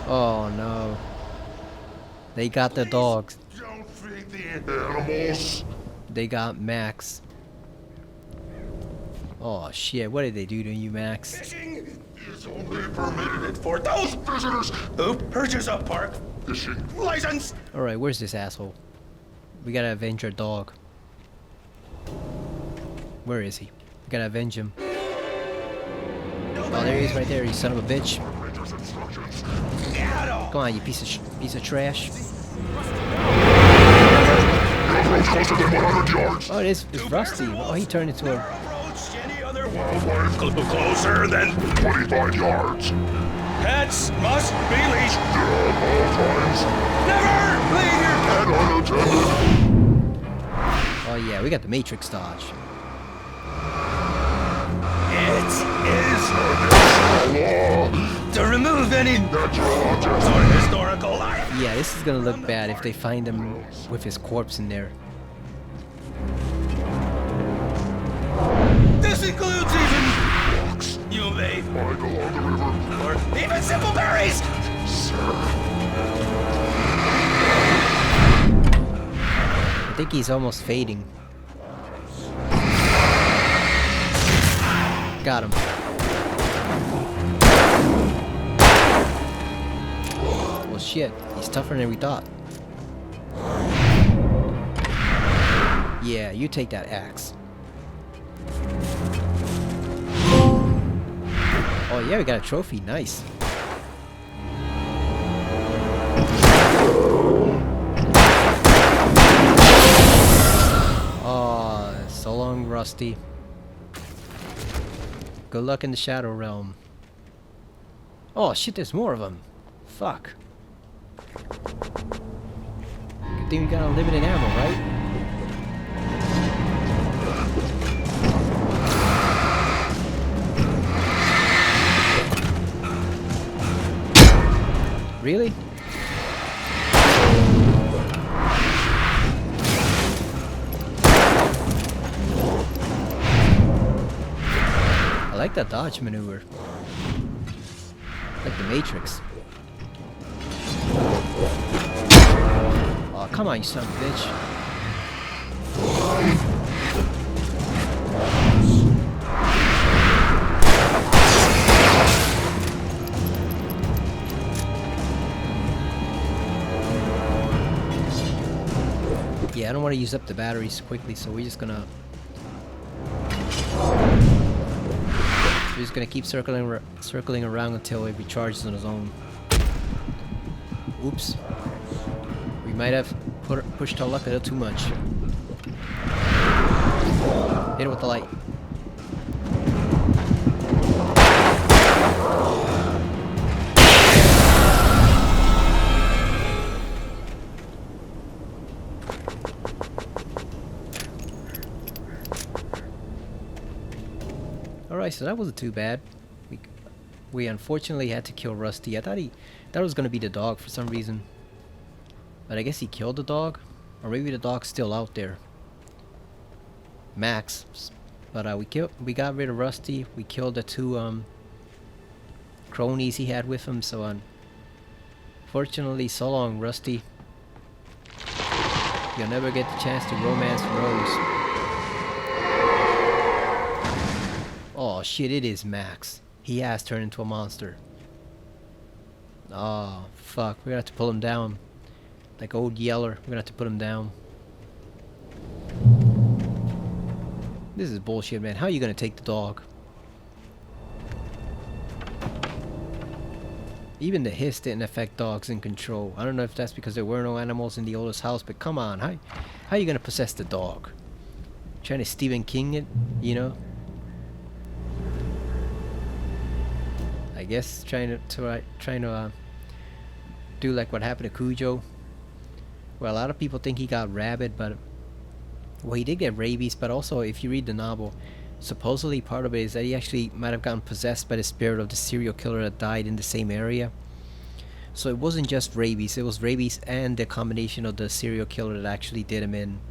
Oh no. They got the dogs. Don't feed the animals. They got Max. Oh shit, what did they do to you, Max? Fishing is only permitted for those visitors who purchase a park fishing license. Alright, where's this asshole? We gotta avenge our dog. Where is he? We gotta avenge him. Oh, there he is right there, you son of a bitch. Come on, you piece of trash. Oh, it's Rusty. Oh, he turned into a... Wildlife closer than 25 yards. Pets must be leashed at all times. Never leave your pet unattended. Oh yeah, we got the Matrix dodge. It is law to remove any natural objects or historical life. Yeah, this is gonna look bad if they find him with his corpse in there. This includes even walks you may find along the river Or even simple berries! I think he's almost fading. Got him. Well, shit. He's tougher than we thought. Yeah, you take that axe. Oh yeah, we got a trophy. Nice. Oh, so long, Rusty. Good luck in the Shadow Realm. Oh shit, there's more of them. Fuck. Good thing we got unlimited ammo, right? Really? I like that dodge maneuver. Like the Matrix. Oh, come on, you son of a bitch. Yeah, I don't want to use up the batteries quickly, so we're just gonna keep circling around until it recharges on its own. Oops. We might have pushed our luck a little too much. Hit it with the light. Alright, so that wasn't too bad. We unfortunately had to kill Rusty. I thought it was gonna be the dog for some reason. But I guess he killed the dog? Or maybe the dog's still out there. Max. But we got rid of Rusty. We killed the two cronies he had with him, so fortunately, so long, Rusty. You'll never get the chance to romance Rose. Oh shit, it is Max. He has turned into a monster. Oh fuck, we're gonna have to pull him down. Like old Yeller, we're gonna have to put him down. This is bullshit, man. How are you gonna take the dog? Even the hiss didn't affect dogs in Control. I don't know if that's because there were no animals in the oldest house, but come on, how are you gonna possess the dog? Trying to Stephen King it, you know? I guess trying to do like what happened to Cujo. Well, a lot of people think he got rabid, but well, he did get rabies. But also, if you read the novel, supposedly part of it is that he actually might have gotten possessed by the spirit of the serial killer that died in the same area. So it wasn't just rabies; it was rabies and the combination of the serial killer that actually did him in.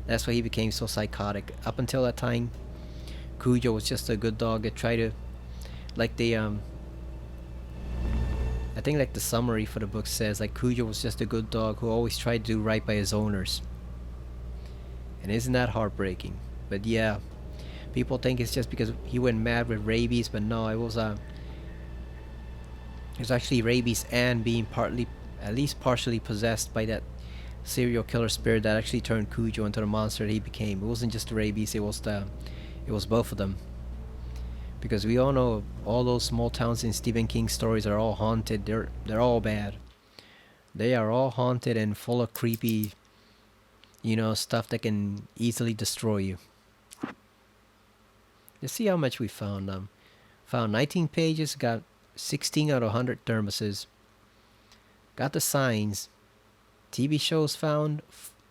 That's why he became so psychotic. Up until that time, Cujo was just a good dog that tried to, like the I think like the summary for the book says, like Cujo was just a good dog who always tried to do right by his owners. And isn't that heartbreaking? But yeah, people think it's just because he went mad with rabies, but no, it was actually rabies and being at least partially possessed by that serial killer spirit that actually turned Cujo into the monster that he became. It wasn't just the rabies, it was both of them. Because we all know all those small towns in Stephen King stories are all haunted. They're all bad. They are all haunted and full of creepy, you know, stuff that can easily destroy you. Let's see how much we found. Found 19 pages. Got 16 out of 100 thermoses. Got the signs. TV shows found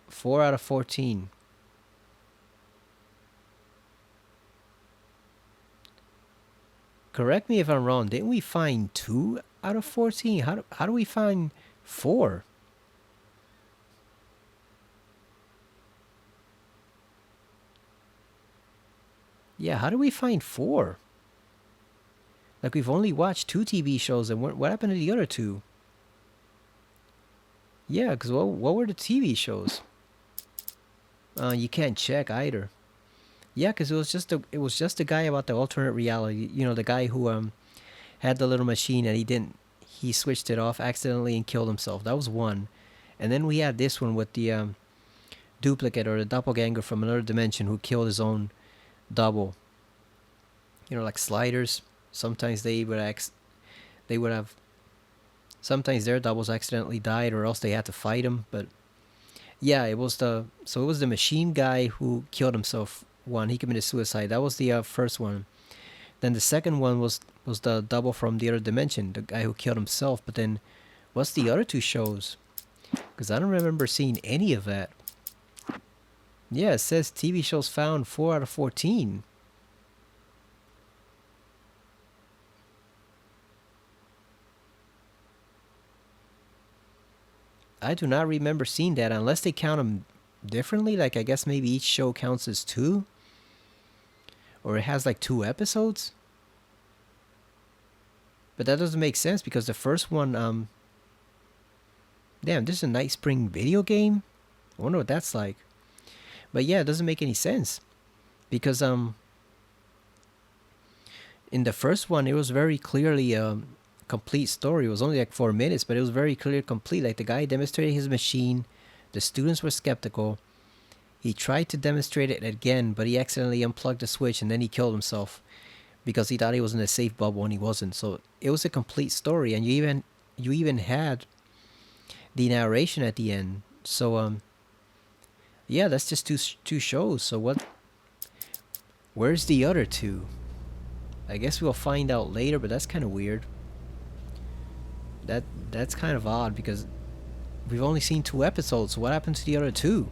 4 out of 14. Correct me if I'm wrong. Didn't we find 2 out of 14? How do we find 4? Yeah, how do we find 4? Like, we've only watched 2 TV shows, and what happened to the other 2? Yeah, because what were the TV shows? You can't check either. Yeah, because it was just a guy about the alternate reality. You know, the guy who had the little machine and he switched it off accidentally and killed himself. That was one. And then we had this one with the duplicate or the doppelganger from another dimension who killed his own double. You know, like Sliders. Sometimes they would have. Sometimes their doubles accidentally died, or else they had to fight him. But yeah, it was the machine guy who killed himself. One, he committed suicide. That was the first one. Then the second one was the double from the other dimension, the guy who killed himself. But then, what's the other 2 shows? Because I don't remember seeing any of that. Yeah, it says TV shows found 4 out of 14. I do not remember seeing that unless they count them differently. Like, I guess maybe each show counts as 2. Or it has like 2 episodes. But that doesn't make sense because the first one, damn, this is a Night Spring video game? I wonder what that's like. But yeah, it doesn't make any sense. Because, in the first one, it was very clearly complete story. It was only like 4 minutes, but it was very clear, complete. Like, the guy demonstrated his machine. The students were skeptical. He tried to demonstrate it again, but he accidentally unplugged the switch and then he killed himself because he thought he was in a safe bubble and he wasn't. So it was a complete story, and you even had the narration at the end. So yeah, that's just two shows. So where's the other 2? I guess we'll find out later, but that's kind of weird. That's kind of odd because we've only seen 2 episodes. So what happened to the other 2?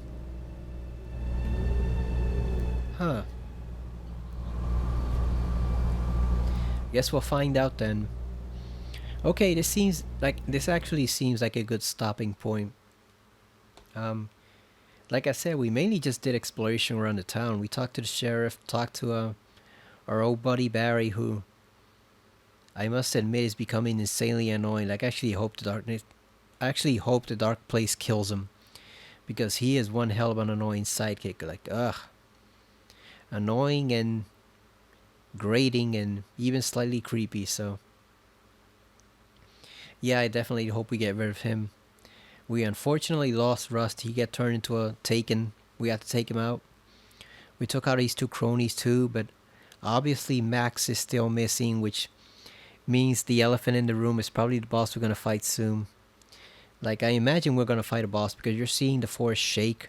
Huh. Guess we'll find out then. Okay, this actually seems like a good stopping point. Like I said, we mainly just did exploration around the town. We talked to the sheriff, talked to our old buddy Barry, who I must admit is becoming insanely annoying. Like, I actually hope the dark place kills him, because he is one hell of an annoying sidekick. Like, ugh. Annoying and grating and even slightly creepy. So yeah, I definitely hope we get rid of him. We unfortunately lost Rust. He got turned into a Taken. We had to take him out. We took out these 2 cronies too, but obviously Max is still missing, which means the elephant in the room is probably the boss we're gonna fight soon. Like, I imagine we're gonna fight a boss because you're seeing the forest shake.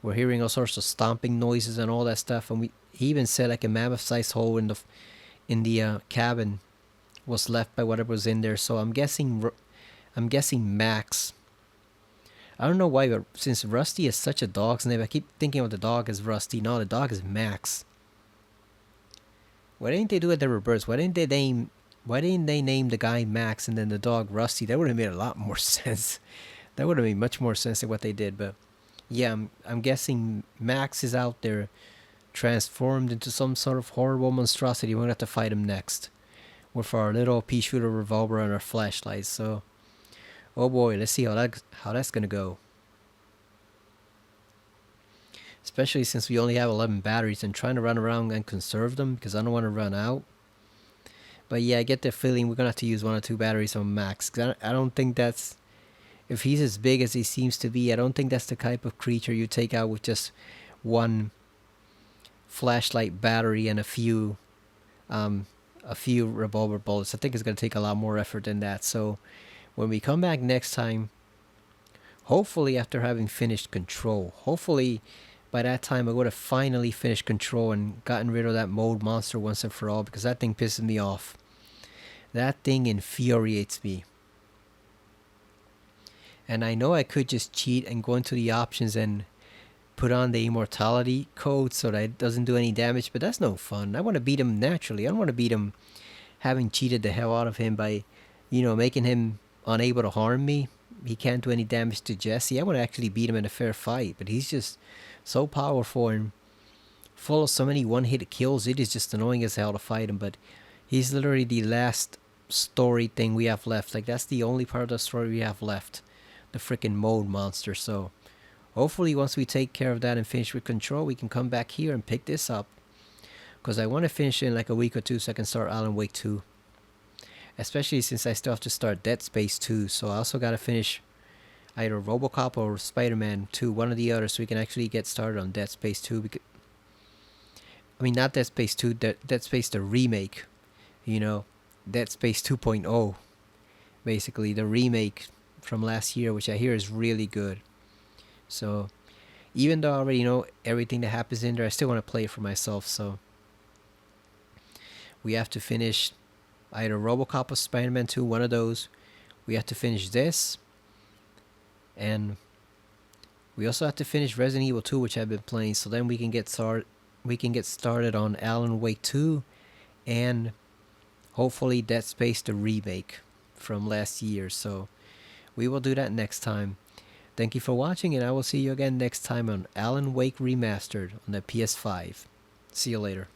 We're hearing all sorts of stomping noises and all that stuff, and he even said like a mammoth-sized hole in the cabin was left by whatever was in there. So I'm guessing Max. I don't know why, but since Rusty is such a dog's name, I keep thinking of the dog as Rusty. No, the dog is Max. Why didn't they do it the reverse? Why didn't they name the guy Max and then the dog Rusty? That would have made a lot more sense. That would have made much more sense than what they did. But yeah, I'm guessing Max is out there transformed into some sort of horrible monstrosity. We're gonna have to fight him next with our little pea shooter revolver and our flashlights. So, oh boy, let's see how that's gonna go. Especially since we only have 11 batteries and trying to run around and conserve them because I don't want to run out. But yeah, I get the feeling we're gonna have to use 1 or 2 batteries on Max. Cause I don't think that's, if he's as big as he seems to be, I don't think that's the type of creature you take out with just 1 flashlight battery and a few revolver bullets. I think it's going to take a lot more effort than that. So when we come back next time, hopefully after having finished Control, hopefully by that time I would have finally finished Control and gotten rid of that mode monster once and for all, because that thing pisses me off. That thing infuriates me. And I know I could just cheat and go into the options and put on the immortality code so that it doesn't do any damage, but that's no fun. I want to beat him naturally. I don't want to beat him having cheated the hell out of him by, making him unable to harm me. He can't do any damage to Jesse. I want to actually beat him in a fair fight, but he's just so powerful and full of so many one-hit kills. It is just annoying as hell to fight him, but He's literally the last story thing we have left. Like, that's the only part of the story we have left. The freaking mode monster. So hopefully once we take care of that and finish with Control, we can come back here and pick this up. Because I want to finish in like a week or two so I can start Alan Wake 2. Especially since I still have to start Dead Space 2. So I also got to finish either RoboCop or Spider-Man 2. One or the other, so we can actually get started on Dead Space 2. I mean, not Dead Space 2, Dead Space the remake. You know, Dead Space 2.0. Basically, the remake from last year, which I hear is really good. So, even though I already know everything that happens in there, I still want to play it for myself. So, we have to finish either RoboCop or Spider-Man 2, one of those. We have to finish this. And we also have to finish Resident Evil 2, which I've been playing. So then we can get started on Alan Wake 2 and hopefully Dead Space the remake from last year. So we will do that next time. Thank you for watching, and I will see you again next time on Alan Wake Remastered on the PS5. See you later.